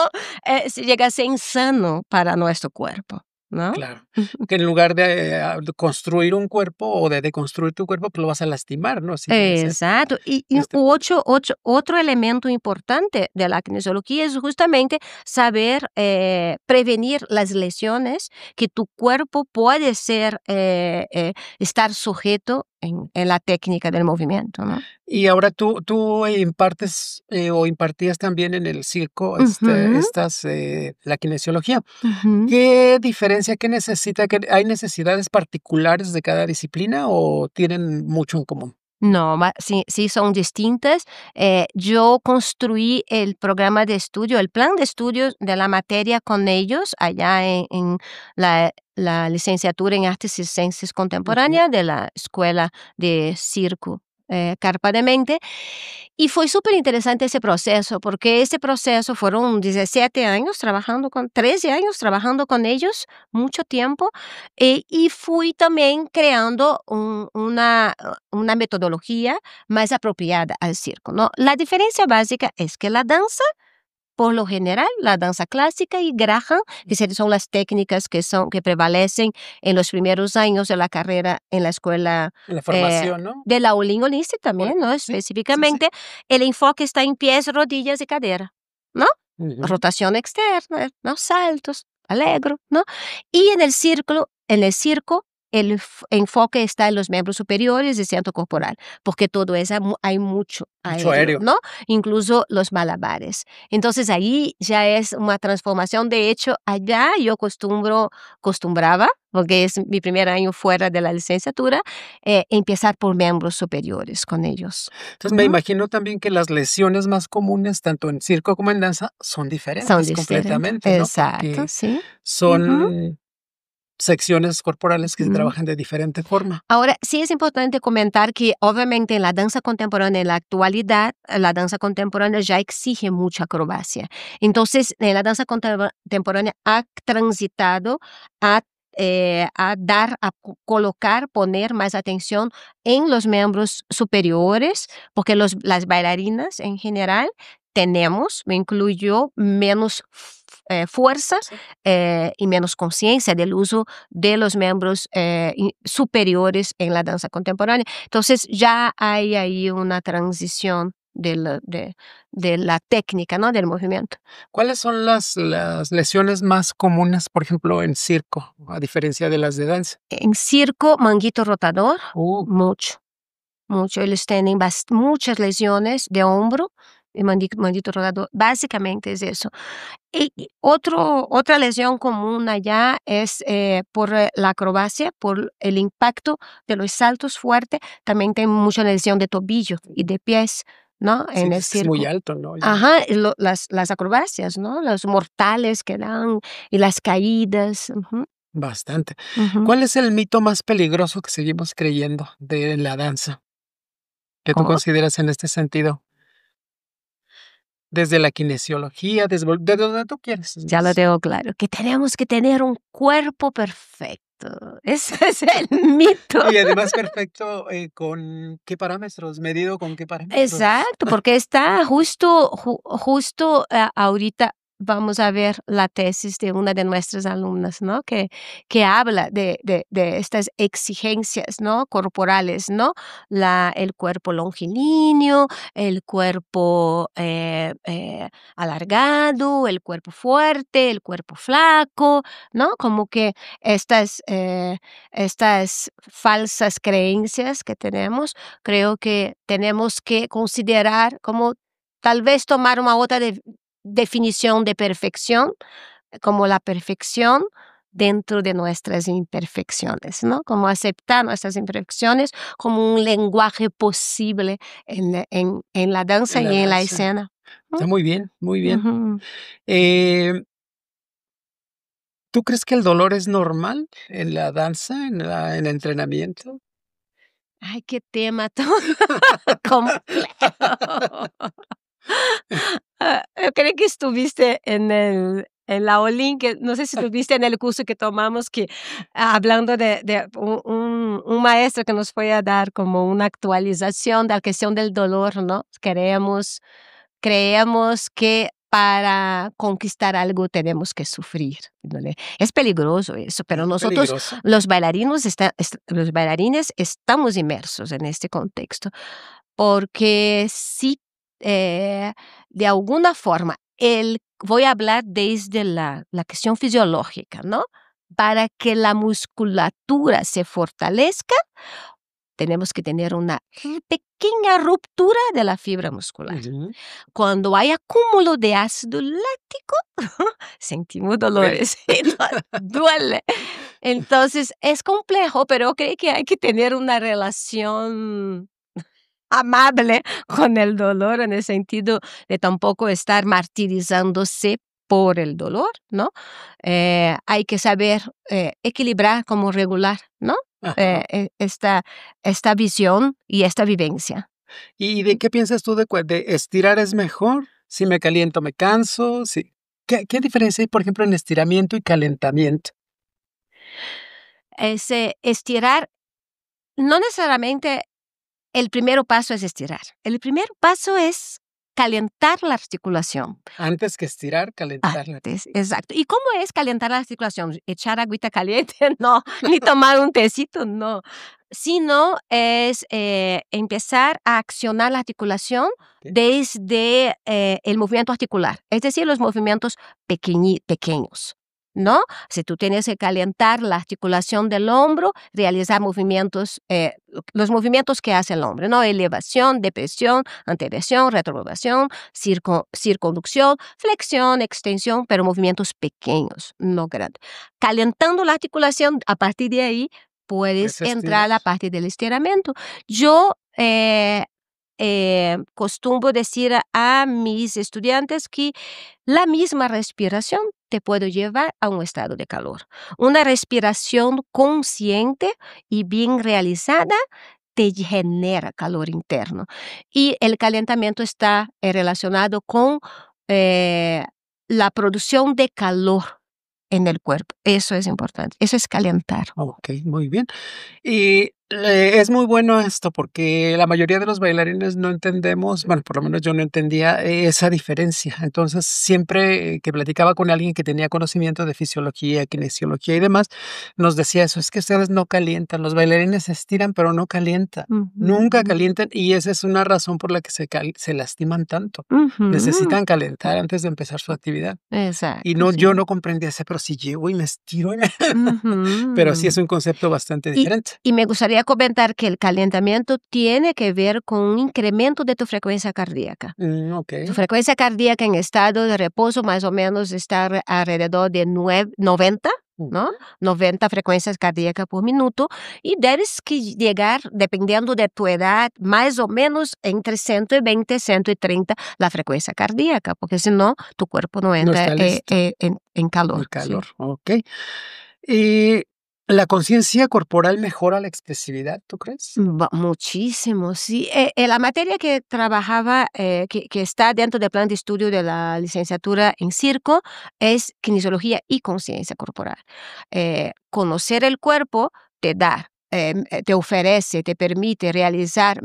Speaker 3: se llega a ser insano para nuestro cuerpo, ¿no?
Speaker 1: claro. Que en lugar de construir un cuerpo o de deconstruir tu cuerpo, pues lo vas a lastimar, ¿no? Si tienes
Speaker 3: Exato. E
Speaker 1: este
Speaker 3: outro elemento importante de la kinesiología es justamente saber prevenir las lesiones que tu cuerpo puede estar sujeto en la técnica del movimiento, ¿no?
Speaker 1: y ahora tú impartes, o impartías también en el circo,
Speaker 3: Ujú,
Speaker 1: la kinesiología.
Speaker 3: ujú.
Speaker 1: ¿Qué diferencia, qué necesita, hay necesidades particulares de cada disciplina o tienen mucho en común?
Speaker 3: No, sí, sí son distintas. Yo construí el programa de estudio, el plan de estudios de la materia con ellos allá en la licenciatura en Artes y Ciencias
Speaker 1: Ujú.
Speaker 3: Contemporáneas de la Escuela de Circo, Carpa de Mente. Y fue súper interesante ese proceso, porque ese proceso fueron 17 años trabajando 13 años trabajando con ellos, mucho tiempo, y fui también creando una metodología más apropiada al circo, ¿no? La diferencia básica es que la danza, por lo general, la danza clásica y Graham, son las técnicas que prevalecen en los primeros años de la carrera en la escuela,
Speaker 1: En la
Speaker 3: eh,
Speaker 1: formación, ¿no?
Speaker 3: de la Olinolice
Speaker 1: Por
Speaker 3: también, ¿no?
Speaker 1: sí, sí, sí.
Speaker 3: Específicamente, el enfoque está en pies, rodillas y cadera, ¿no?
Speaker 1: Ujú.
Speaker 3: Rotación externa, ¿no? Saltos, alegro, ¿no? Y en el circo, el enfoque está en los miembros superiores y centro corporal, porque todo eso hay mucho
Speaker 1: Mucho
Speaker 3: aéreo,
Speaker 1: aéreo.
Speaker 3: ¿no? Incluso los malabares. Entonces ahí ya es una transformación. De hecho, allá yo acostumbraba, porque es mi primer año fuera de la licenciatura, empezar por miembros superiores con ellos.
Speaker 1: Entonces, me
Speaker 3: Ujú.
Speaker 1: imagino también que las lesiones más comunes, tanto en circo como en danza, son
Speaker 3: Son
Speaker 1: diferentes
Speaker 3: diferentes.
Speaker 1: completamente, ¿no?
Speaker 3: Exacto,
Speaker 1: Porque
Speaker 3: sí. Ujú.
Speaker 1: son secciones corporales que se
Speaker 3: Ujú.
Speaker 1: trabajan de diferente forma.
Speaker 3: Ahora, sí es importante comentar que obviamente en la danza contemporánea, en la actualidad, la danza contemporánea ya exige mucha acrobacia. Entonces, en la danza contemporánea ha transitado a, colocar, poner más atención en los miembros superiores, porque las bailarinas en general tenemos, me incluyo, menos fuerza
Speaker 1: Sí.
Speaker 3: y menos conciencia del uso de los miembros superiores en la danza contemporánea. Entonces ya hay ahí una transición de la técnica, ¿no? Del movimiento.
Speaker 1: ¿Cuáles son las lesiones más comunes, por ejemplo, en circo, a diferencia de las de danza?
Speaker 3: En circo, manguito rotador,
Speaker 1: Uh,
Speaker 3: mucho, mucho. Ellos tienen muchas lesiones de hombro. El manguito rotador, básicamente es eso. Y otra lesión común allá es por la acrobacia, por el impacto de los saltos fuertes, también tienen mucha lesión de tobillo y de pies, ¿no?
Speaker 1: sí,
Speaker 3: En el
Speaker 1: es que es muy
Speaker 3: circo.
Speaker 1: alto, ¿no?
Speaker 3: Ajá, y las acrobacias, ¿no? Los mortales que dan y las caídas. Ujú,
Speaker 1: Bastante.
Speaker 3: ujú.
Speaker 1: ¿Cuál es el mito más peligroso que seguimos creyendo de la danza? ¿Qué tú
Speaker 3: ¿Cómo?
Speaker 1: consideras en este sentido? Desde la kinesiología, desde donde tú quieres.
Speaker 3: Ya lo tengo claro, que tenemos que tener un cuerpo perfecto. Ese es el mito.
Speaker 1: Y además perfecto, ¿con qué parámetros? ¿Medido con qué parámetros?
Speaker 3: Exacto, porque está justo, ahorita vamos a ver la tesis de una de nuestras alumnas, ¿no? Que habla de estas exigencias, ¿no? Corporales, ¿no? El cuerpo longilíneo, el cuerpo, alargado, el cuerpo fuerte, el cuerpo flaco, ¿no? Como que estas falsas creencias que tenemos. Creo que tenemos que considerar como tal vez tomar una otra definición de perfección, como la perfección dentro de nuestras imperfecciones, ¿no? Como aceptar nuestras imperfecciones como un lenguaje posible en la danza
Speaker 1: En la
Speaker 3: y en la
Speaker 1: danza.
Speaker 3: escena.
Speaker 1: Está muy bien, muy
Speaker 3: ¿Mm?
Speaker 1: bien.
Speaker 3: Ujú.
Speaker 1: Eh, ¿Tú crees que el dolor es normal en la danza, en el entrenamiento?
Speaker 3: Ay, qué tema tan complejo. Yo creo que estuviste en la Olin, que no sé si estuviste en el curso que tomamos que hablando de un maestro que nos fue a dar como una actualización de la cuestión del dolor, ¿no? Creemos que para conquistar algo tenemos que sufrir, ¿no? Es peligroso eso, pero
Speaker 1: Es
Speaker 3: nosotros
Speaker 1: peligroso.
Speaker 3: los bailarines estamos inmersos en este contexto, porque sí, de alguna forma, voy a hablar desde la cuestión fisiológica, ¿no? Para que la musculatura se fortalezca, tenemos que tener una pequeña ruptura de la fibra muscular.
Speaker 1: Ujú.
Speaker 3: Cuando hay acúmulo de ácido láctico, sentimos
Speaker 1: Duele.
Speaker 3: dolores, y duele. Entonces, es complejo, pero creo que hay que tener una relación amable con el dolor en el sentido de tampoco estar martirizándose por el dolor, ¿no? Hay que saber equilibrar como regular, ¿no?
Speaker 1: Ajá.
Speaker 3: Esta visión y esta vivencia.
Speaker 1: ¿Y de qué piensas tú de estirar es mejor? Si me caliento, me canso. Si, ¿qué diferencia hay, por ejemplo, en estiramiento y calentamiento?
Speaker 3: Ese estirar, no necesariamente el primer paso es estirar. El primer paso es calentar la articulación.
Speaker 1: Antes que estirar, calentarla.
Speaker 3: Antes, exacto. ¿Y cómo es calentar la articulación? ¿Echar agüita caliente? No, ni tomar un tecito, no. Sino es empezar a accionar la articulación
Speaker 1: Ok.
Speaker 3: desde el movimiento articular, es decir, los movimientos pequeños, ¿no? Si tú tienes que calentar la articulación del hombro, realizar movimientos, los movimientos que hace el hombre, ¿no? Elevación, depresión, anteversión, retroversión, circunducción, flexión, extensión, pero movimientos pequeños, no grandes. Calentando la articulación, a partir de ahí puedes
Speaker 1: Pues
Speaker 3: entrar
Speaker 1: estirar.
Speaker 3: a la parte del estiramiento. Yo costumbro decir a mis estudiantes que la misma respiración te puede llevar a un estado de calor. Una respiración consciente y bien realizada te genera calor interno. Y el calentamiento está relacionado con la producción de calor en el cuerpo. Eso es importante. Eso es calentar.
Speaker 1: Ok, muy bien. Y es muy bueno esto porque la mayoría de los bailarines no entendemos, bueno, por lo menos yo no entendía esa diferencia. Entonces, siempre que platicaba con alguien que tenía conocimiento de fisiología, kinesiología y demás, nos decía eso, es que ustedes no calientan, los bailarines se estiran, pero no calientan. Nunca
Speaker 3: Ujú,
Speaker 1: calientan y esa es una razón por la que se lastiman tanto.
Speaker 3: ujú.
Speaker 1: Necesitan calentar antes de empezar su actividad. Y
Speaker 3: Exacto,
Speaker 1: no,
Speaker 3: sí.
Speaker 1: yo no comprendía ese, pero si llego y me estiro, pero sí es
Speaker 3: Ujú.
Speaker 1: un concepto bastante
Speaker 3: Y
Speaker 1: diferente.
Speaker 3: y me gustaría comentar que el calentamiento tiene que ver con un incremento de tu frecuencia cardíaca. Tu
Speaker 1: Okey.
Speaker 3: frecuencia cardíaca en estado de reposo más o menos está alrededor de 90, ¿no?
Speaker 1: Ujú.
Speaker 3: 90 frecuencias cardíacas por minuto y debes que llegar, dependiendo de tu edad, más o menos entre 120 y 130 la frecuencia cardíaca, porque si no, tu cuerpo no
Speaker 1: No
Speaker 3: entra
Speaker 1: está listo,
Speaker 3: en calor,
Speaker 1: el calor,
Speaker 3: sí.
Speaker 1: okey. Y, ¿la conciencia corporal mejora la expresividad, tú crees?
Speaker 3: Muchísimo, sí. La materia que trabajaba, que está dentro del plan de estudio de la licenciatura en circo, es kinesiología y conciencia corporal. Conocer el cuerpo te da, te ofrece, te permite realizar,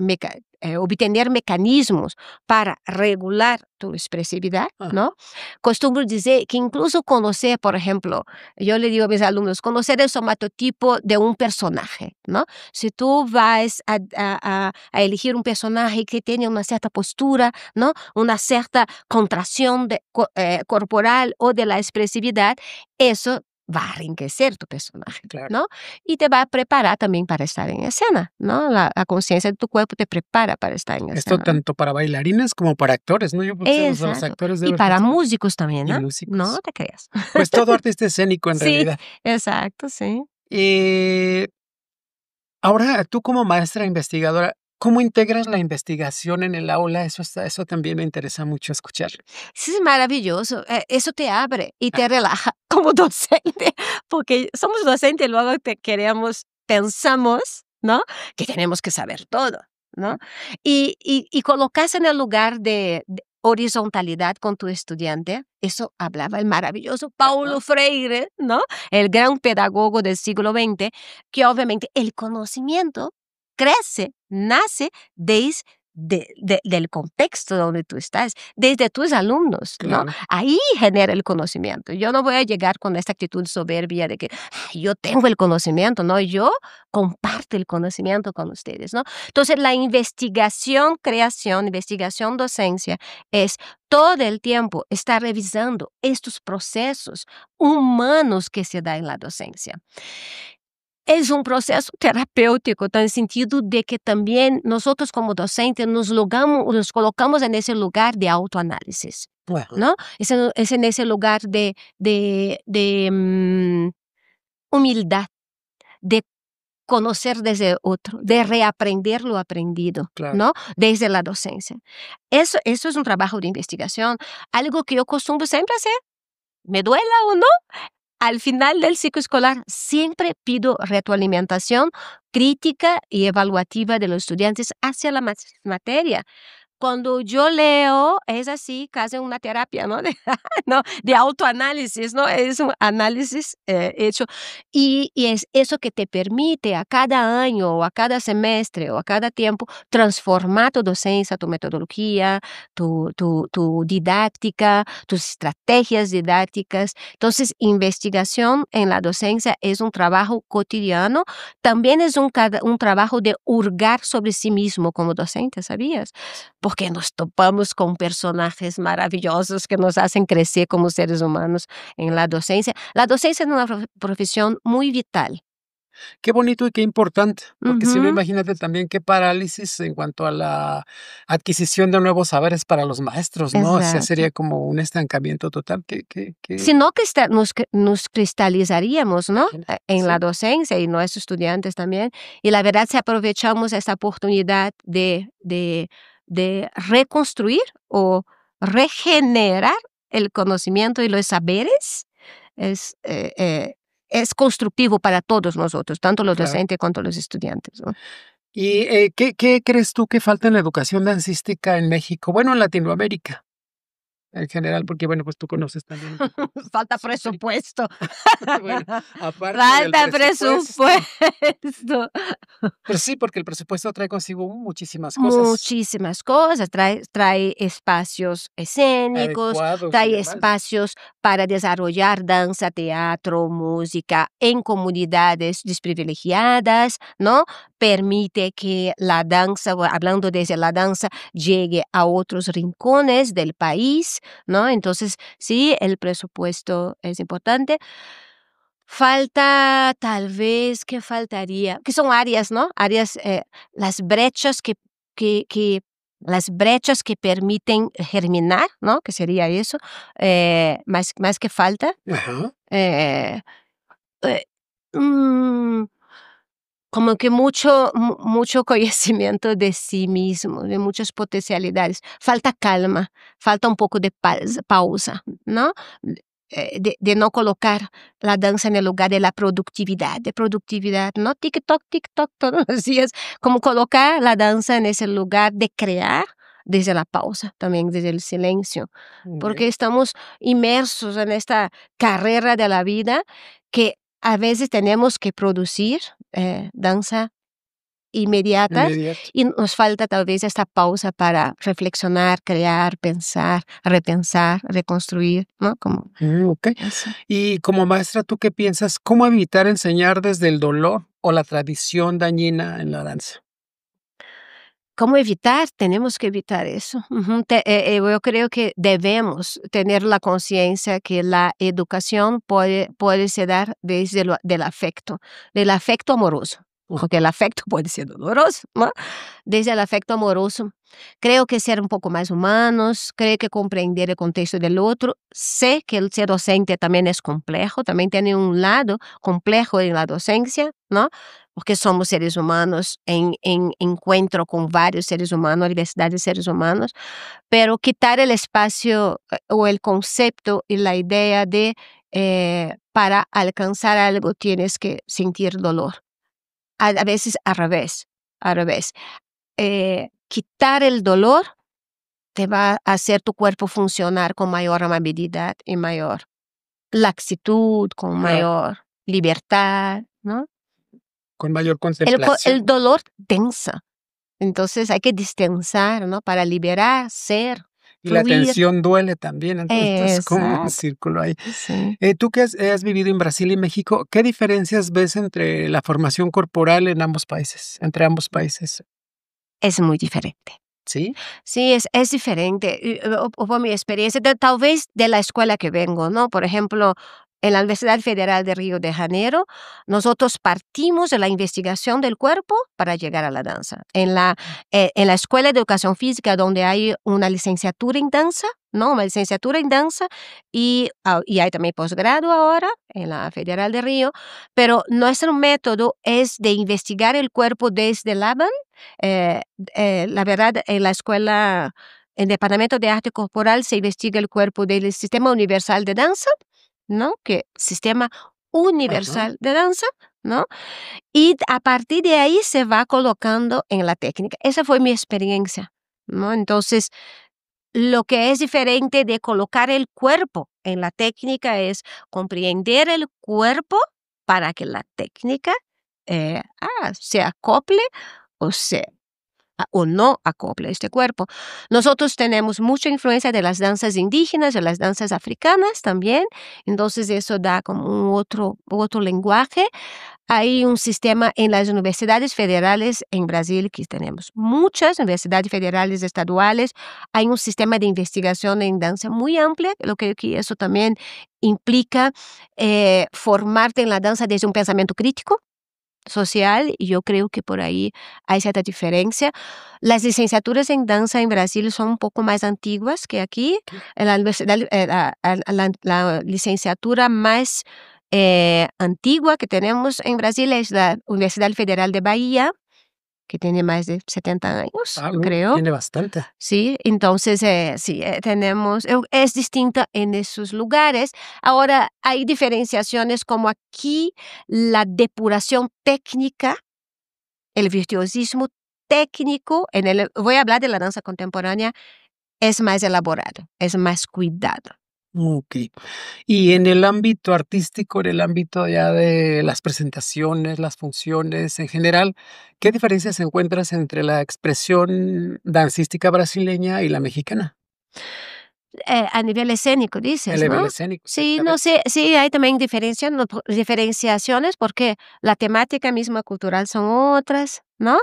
Speaker 3: obtener mecanismos para regular tu expresividad,
Speaker 1: Ah,
Speaker 3: ¿no? Costumbro decir que incluso conocer, por ejemplo, yo le digo a mis alumnos, conocer el somatotipo de un personaje, ¿no? Si tú vas a elegir un personaje que tiene una cierta postura, ¿no? Una cierta contracción corporal o de la expresividad, eso va a enriquecer tu personaje,
Speaker 1: claro.
Speaker 3: ¿no? Y te va a preparar también para estar en escena, ¿no? La conciencia de tu cuerpo te prepara para estar en
Speaker 1: Esto
Speaker 3: escena, ¿no?
Speaker 1: tanto para bailarines como para actores, ¿no? Yo creo que los
Speaker 3: Exacto.
Speaker 1: actores
Speaker 3: Y
Speaker 1: deben
Speaker 3: para
Speaker 1: ser
Speaker 3: músicos también,
Speaker 1: y
Speaker 3: ¿no? No
Speaker 1: músicos.
Speaker 3: te creas.
Speaker 1: Pues todo artista escénico en
Speaker 3: Sí,
Speaker 1: realidad.
Speaker 3: exacto, sí.
Speaker 1: Eh, Ahora, tú como maestra investigadora, ¿cómo integras la investigación en el aula? Eso también me interesa mucho escuchar.
Speaker 3: Sí, es maravilloso. Eso te abre y te relaja como docente, porque somos docentes y luego pensamos, ¿no? Que tenemos que saber todo, ¿no? Y colocarse en el lugar de horizontalidad con tu estudiante, eso hablaba el maravilloso
Speaker 1: Ajá,
Speaker 3: Paulo Freire, ¿no? El gran pedagogo del siglo XX, que obviamente el conocimiento crece, nace del contexto donde tú estás, desde tus alumnos, ¿no?
Speaker 1: claro.
Speaker 3: Ahí genera el conocimiento. Yo no voy a llegar con esta actitud soberbia de que "Ay, yo tengo el conocimiento", no, yo comparto el conocimiento con ustedes, ¿no? Entonces, la investigación, creación, investigación, docencia es todo el tiempo estar revisando estos procesos humanos que se da en la docencia. Es un proceso terapéutico, en el sentido de que también nosotros como docentes nos colocamos en ese lugar de autoanálisis,
Speaker 1: Ajá,
Speaker 3: ¿no? Es en ese lugar de humildad, de conocer desde otro, de reaprender lo aprendido,
Speaker 1: Claro.
Speaker 3: ¿no? Desde la docencia. Eso es un trabajo de investigación, algo que yo costumbro siempre hacer, me duela o no, al final del ciclo escolar siempre pido retroalimentación crítica y evaluativa de los estudiantes hacia la materia. Cuando yo leo, es así, casi una terapia, ¿no? ¿no? De autoanálisis, ¿no? Es un análisis hecho. Y es eso que te permite a cada año o a cada semestre o a cada tiempo transformar tu docencia, tu metodología, tu didáctica, tus estrategias didácticas. Entonces, investigación en la docencia es un trabajo cotidiano, también es un trabajo de hurgar sobre sí mismo como docente, ¿sabías? Porque nos topamos con personajes maravillosos que nos hacen crecer como seres humanos en la docencia. La docencia es una profesión muy vital.
Speaker 1: Qué bonito y qué importante, porque si no,
Speaker 3: Ujú.
Speaker 1: imagínate también qué parálisis en cuanto a la adquisición de nuevos saberes para los maestros, ¿no? O sea,
Speaker 3: Exacto.
Speaker 1: sería como un estancamiento total. Que
Speaker 3: Si no, nos cristalizaríamos, ¿no? En la
Speaker 1: sí,
Speaker 3: docencia y nuestros estudiantes también. Y la verdad, si aprovechamos esta oportunidad de reconstruir o regenerar el conocimiento y los saberes, es, eh, eh, es constructivo para todos nosotros, tanto los
Speaker 1: claro.
Speaker 3: docentes como los estudiantes, ¿no?
Speaker 1: ¿Y qué crees tú que falta en la educación dancística en México? Bueno, en Latinoamérica en general, porque bueno, pues tú conoces también un poco
Speaker 3: Falta
Speaker 1: su país.
Speaker 3: presupuesto.
Speaker 1: Bueno, aparte del
Speaker 3: Falta
Speaker 1: presupuesto.
Speaker 3: presupuesto.
Speaker 1: Pues sí, porque el presupuesto trae consigo muchísimas cosas
Speaker 3: Muchísimas cosas, trae espacios escénicos,
Speaker 1: adecuados y
Speaker 3: trae
Speaker 1: demás.
Speaker 3: espacios para desarrollar danza, teatro, música en comunidades desprivilegiadas, ¿no? Permite que la danza, hablando desde la danza, llegue a otros rincones del país, ¿no? Entonces, sí, el presupuesto es importante. Falta, tal vez, ¿qué faltaría? Que son áreas, ¿no? Áreas, las brechas que las brechas que permiten germinar, ¿no? Que sería eso, más que falta,
Speaker 1: Ajá.
Speaker 3: eh, eh, mm, como que mucho conocimiento de sí mismo, de muchas potencialidades. Falta calma, falta un poco de pausa, ¿no? De no colocar la danza en el lugar de productividad, no TikTok, TikTok todos los días, como colocar la danza en ese lugar de crear desde la pausa, también desde el silencio, porque
Speaker 1: Okey.
Speaker 3: estamos inmersos en esta carrera de la vida que a veces tenemos que producir danza inmediata
Speaker 1: Inmediato.
Speaker 3: y nos falta tal vez esta pausa para reflexionar, crear, pensar, repensar, reconstruir, ¿no? Como
Speaker 1: Okey.
Speaker 3: eso.
Speaker 1: Y como maestra, ¿tú qué piensas? ¿Cómo evitar enseñar desde el dolor o la tradición dañina en la danza?
Speaker 3: ¿Cómo evitar? Tenemos que evitar eso. Ujú. Yo creo que debemos tener la conciencia que la educación puede se dar desde del afecto amoroso, porque el afecto puede ser doloroso, ¿no? Desde el afecto amoroso. Creo que ser un poco más humanos, creo que comprender el contexto del otro. Sé que el ser docente también es complejo, también tiene un lado complejo en la docencia, ¿no? Porque somos seres humanos en encuentro con varios seres humanos, diversidad de seres humanos, pero quitar el espacio o el concepto y la idea de para alcanzar algo tienes que sentir dolor. A veces al revés. Quitar el dolor te va a hacer tu cuerpo funcionar con mayor amabilidad y mayor laxitud, con
Speaker 1: Claro,
Speaker 3: mayor libertad, ¿no?
Speaker 1: con mayor
Speaker 3: El
Speaker 1: contemplación.
Speaker 3: dolor tensa, entonces hay que distensar, ¿no? Para liberar, ser,
Speaker 1: Y la
Speaker 3: fluir.
Speaker 1: tensión duele también, entonces es como un
Speaker 3: Exacto,
Speaker 1: círculo ahí.
Speaker 3: sí.
Speaker 1: Tú que has vivido en Brasil y México, ¿qué diferencias ves entre la formación corporal en ambos países, entre ambos países?
Speaker 3: Es muy diferente.
Speaker 1: ¿Sí?
Speaker 3: Sí, es diferente, por mi experiencia, talvez de la escuela que vengo, ¿no? Por ejemplo, En la Universidad Federal de Río de Janeiro, nosotros partimos de la investigación del cuerpo para llegar a la danza. En la Escuela de Educación Física, donde hay una licenciatura en danza, ¿no? Una licenciatura en danza y hay también posgrado ahora en la Federal de Río, pero nuestro método es de investigar el cuerpo desde Laban. La verdad, en la escuela, en el Departamento de Arte Corporal se investiga el cuerpo del Sistema Universal de Danza, ¿no? Que Sistema
Speaker 1: Ajá.
Speaker 3: Universal de Danza, ¿no? Y a partir de ahí se va colocando en la técnica. Esa fue mi experiencia, ¿no? Entonces, lo que es diferente de colocar el cuerpo en la técnica es comprender el cuerpo para que la técnica se acople o o no acople este cuerpo. Nosotros tenemos mucha influencia de las danzas indígenas, de las danzas africanas también, entonces eso da como un otro lenguaje. Hay un sistema en las universidades federales en Brasil, que tenemos muchas universidades federales estaduales, hay un sistema de investigación en danza muy amplio, lo que eso también implica formarte en la danza desde un pensamiento crítico social, y yo creo que por ahí hay cierta diferencia. Las licenciaturas en danza en Brasil son un poco más antiguas que aquí. En la universidad, la licenciatura más antigua que tenemos en Brasil es la Universidad Federal de Bahía, que tiene más de 70 años, creo.
Speaker 1: Tiene bastante.
Speaker 3: Sí, entonces sí, tenemos, es distinta en esos lugares. Ahora, hay diferenciaciones como aquí la depuración técnica, el virtuosismo técnico, voy a hablar de la danza contemporánea, es más elaborado, es más cuidado.
Speaker 1: Okey. Y en el ámbito artístico, en el ámbito ya de las presentaciones, las funciones en general, ¿qué diferencias encuentras entre la expresión dancística brasileña y la mexicana?
Speaker 3: A nivel escénico
Speaker 1: El
Speaker 3: dices,
Speaker 1: nivel
Speaker 3: ¿no?
Speaker 1: escénico,
Speaker 3: Sí, no
Speaker 1: exactamente.
Speaker 3: sé, sí hay también diferenciaciones porque la temática misma cultural son otras, ¿no?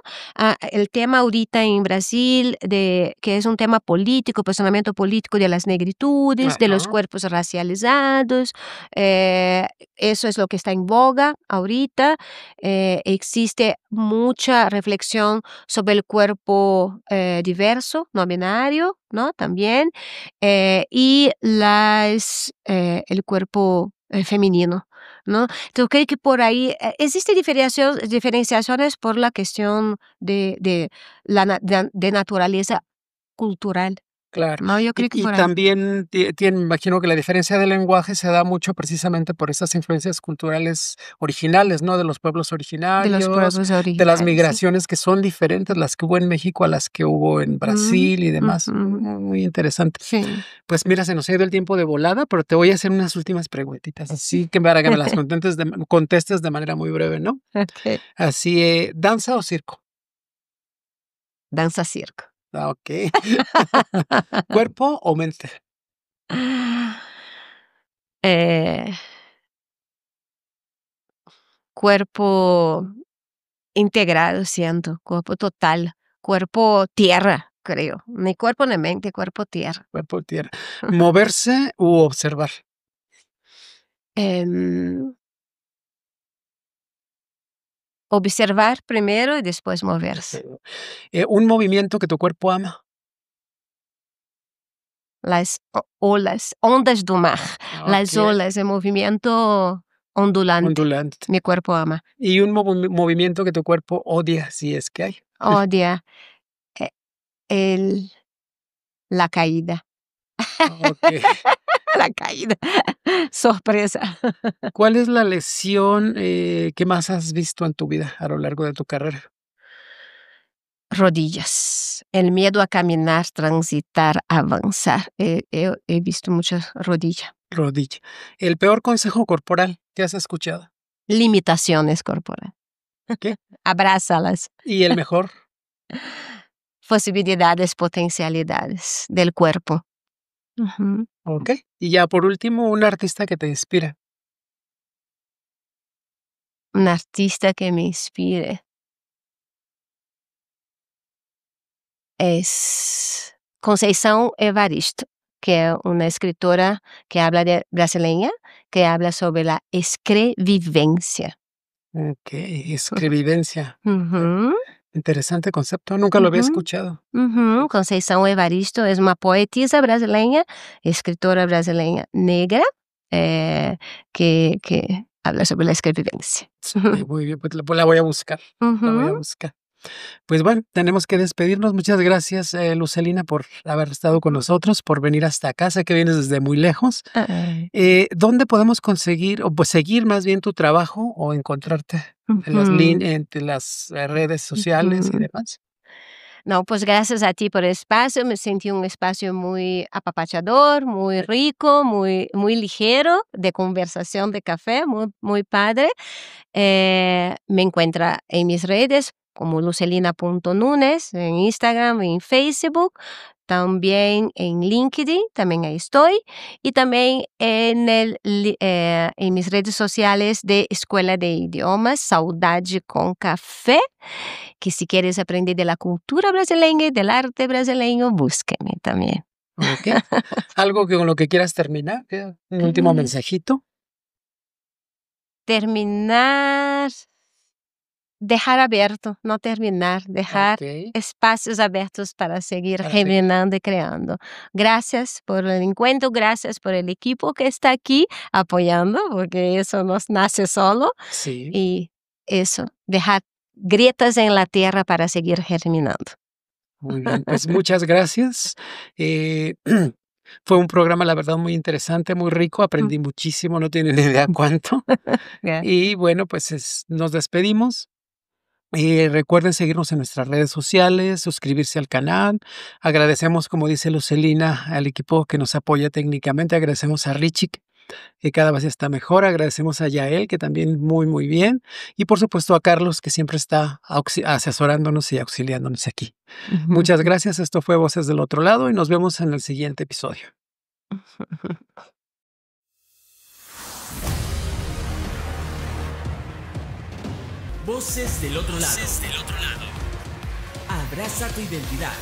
Speaker 3: El tema ahorita en Brasil que es un tema político, posicionamiento político de las negritudes, de los
Speaker 1: Ajá.
Speaker 3: cuerpos racializados, eso es lo que está en boga ahorita. Existe mucha reflexión sobre el cuerpo diverso, no binario, ¿no? También y el cuerpo femenino, ¿no? Entonces, creo que por ahí existe diferenciaciones por la cuestión de naturaleza cultural,
Speaker 1: Claro.
Speaker 3: ¿no? Yo
Speaker 1: Y
Speaker 3: creo que
Speaker 1: y
Speaker 3: por ahí.
Speaker 1: también me imagino que la diferencia del lenguaje se da mucho precisamente por esas influencias culturales originales, ¿no? De los pueblos
Speaker 3: De los
Speaker 1: originarios,
Speaker 3: pueblos
Speaker 1: de las
Speaker 3: originales, sí.
Speaker 1: migraciones que son diferentes, las que hubo en México a las que hubo en
Speaker 3: Ujú,
Speaker 1: Brasil y demás.
Speaker 3: ujú.
Speaker 1: Muy interesante.
Speaker 3: Sí.
Speaker 1: Pues mira, se nos ha ido el tiempo de volada, pero te voy a hacer unas últimas preguntitas, así que para que me las contestes de manera muy breve, ¿no?
Speaker 3: Okey.
Speaker 1: Así, ¿danza o circo?
Speaker 3: Danza circo.
Speaker 1: Ah, okey. ¿Cuerpo o mente?
Speaker 3: Eh, cuerpo integrado siento, cuerpo total, cuerpo tierra, creo. Ni cuerpo ni mente, cuerpo tierra.
Speaker 1: Cuerpo o tierra. ¿Moverse u observar?
Speaker 3: Em, observar primero y después moverse.
Speaker 1: Un movimiento que tu cuerpo ama.
Speaker 3: Las olas, ondas do mar, las
Speaker 1: Okey,
Speaker 3: olas, el movimiento ondulante.
Speaker 1: ondulante.
Speaker 3: Mi cuerpo ama.
Speaker 1: Y un movimiento que tu cuerpo odia, si es que hay.
Speaker 3: Odia eh, el, la caída.
Speaker 1: Okey.
Speaker 3: La caída. Sorpresa.
Speaker 1: ¿Cuál es la lesión, que más has visto en tu vida a lo largo de tu carrera?
Speaker 3: Rodillas, el miedo a caminar, transitar, avanzar. He visto muchas rodillas.
Speaker 1: Rodilla. El peor consejo corporal que has escuchado.
Speaker 3: Limitaciones corporales.
Speaker 1: ¿Qué?
Speaker 3: Abrázalas.
Speaker 1: ¿Y el mejor?
Speaker 3: Posibilidades, potencialidades del cuerpo. Ujú.
Speaker 1: Okey. Y ya por último, un artista que te inspira.
Speaker 3: Un artista que me inspire es Conceição Evaristo, que es una escritora que habla brasileña, que habla sobre la escrevivencia.
Speaker 1: Okey, escribivencia.
Speaker 3: Ujú,
Speaker 1: Interesante concepto, nunca lo había
Speaker 3: ujú,
Speaker 1: escuchado.
Speaker 3: ujú. Conceição Evaristo es una poetisa brasileña, escritora brasileña negra, que habla sobre la escrevivencia.
Speaker 1: Muy bien, pues la voy a buscar, la voy a
Speaker 3: Ujú.
Speaker 1: buscar. Pues bueno, tenemos que despedirnos. Muchas gracias, Lucelina, por haber estado con nosotros, por venir hasta acá. Sé que vienes desde muy lejos.
Speaker 3: Ay,
Speaker 1: ¿Dónde podemos conseguir, o pues seguir más bien tu trabajo o encontrarte
Speaker 3: ujú,
Speaker 1: entre las redes sociales y
Speaker 3: ujú.
Speaker 1: demás?
Speaker 3: No, pues gracias a ti por el espacio. Me sentí un espacio muy apapachador, muy rico, muy ligero, de conversación de café, muy padre. Me encuentra en mis redes como lucelina.nunes, en Instagram, en Facebook, también en LinkedIn, también ahí estoy, y también en mis redes sociales de Escuela de Idiomas, Saudade con Café, que si quieres aprender de la cultura brasileña y del arte brasileño, búsqueme también.
Speaker 1: Okey. ¿Algo que con lo que quieras terminar? ¿Un último
Speaker 3: Mm,
Speaker 1: mensajito?
Speaker 3: Terminar. Dejar abierto, no terminar, dejar
Speaker 1: Okey,
Speaker 3: espacios abiertos para seguir
Speaker 1: para seguir.
Speaker 3: generando y creando. Gracias por el encuentro, gracias por el equipo que está aquí apoyando, porque eso no nace solo.
Speaker 1: Sí,
Speaker 3: Y eso, dejar grietas en la tierra para seguir germinando.
Speaker 1: muy bien. Pues muchas gracias. Eh, fue un programa, la verdad, muy interesante, muy rico. Aprendí muchísimo, no tienen idea cuánto.
Speaker 3: Ya.
Speaker 1: Y bueno, pues nos despedimos. Recuerden seguirnos en nuestras redes sociales, suscribirse al canal. Agradecemos, como dice Lucelina, al equipo que nos apoya técnicamente. Agradecemos a Richie, que cada vez está mejor. Agradecemos a Yael, que también muy, muy bien. Y por supuesto a Carlos, que siempre está asesorándonos y auxiliándonos aquí. Muchas gracias. Esto fue Voces del Otro Lado y nos vemos en el siguiente episodio.
Speaker 2: Voces del otro lado. Abraza tu identidad.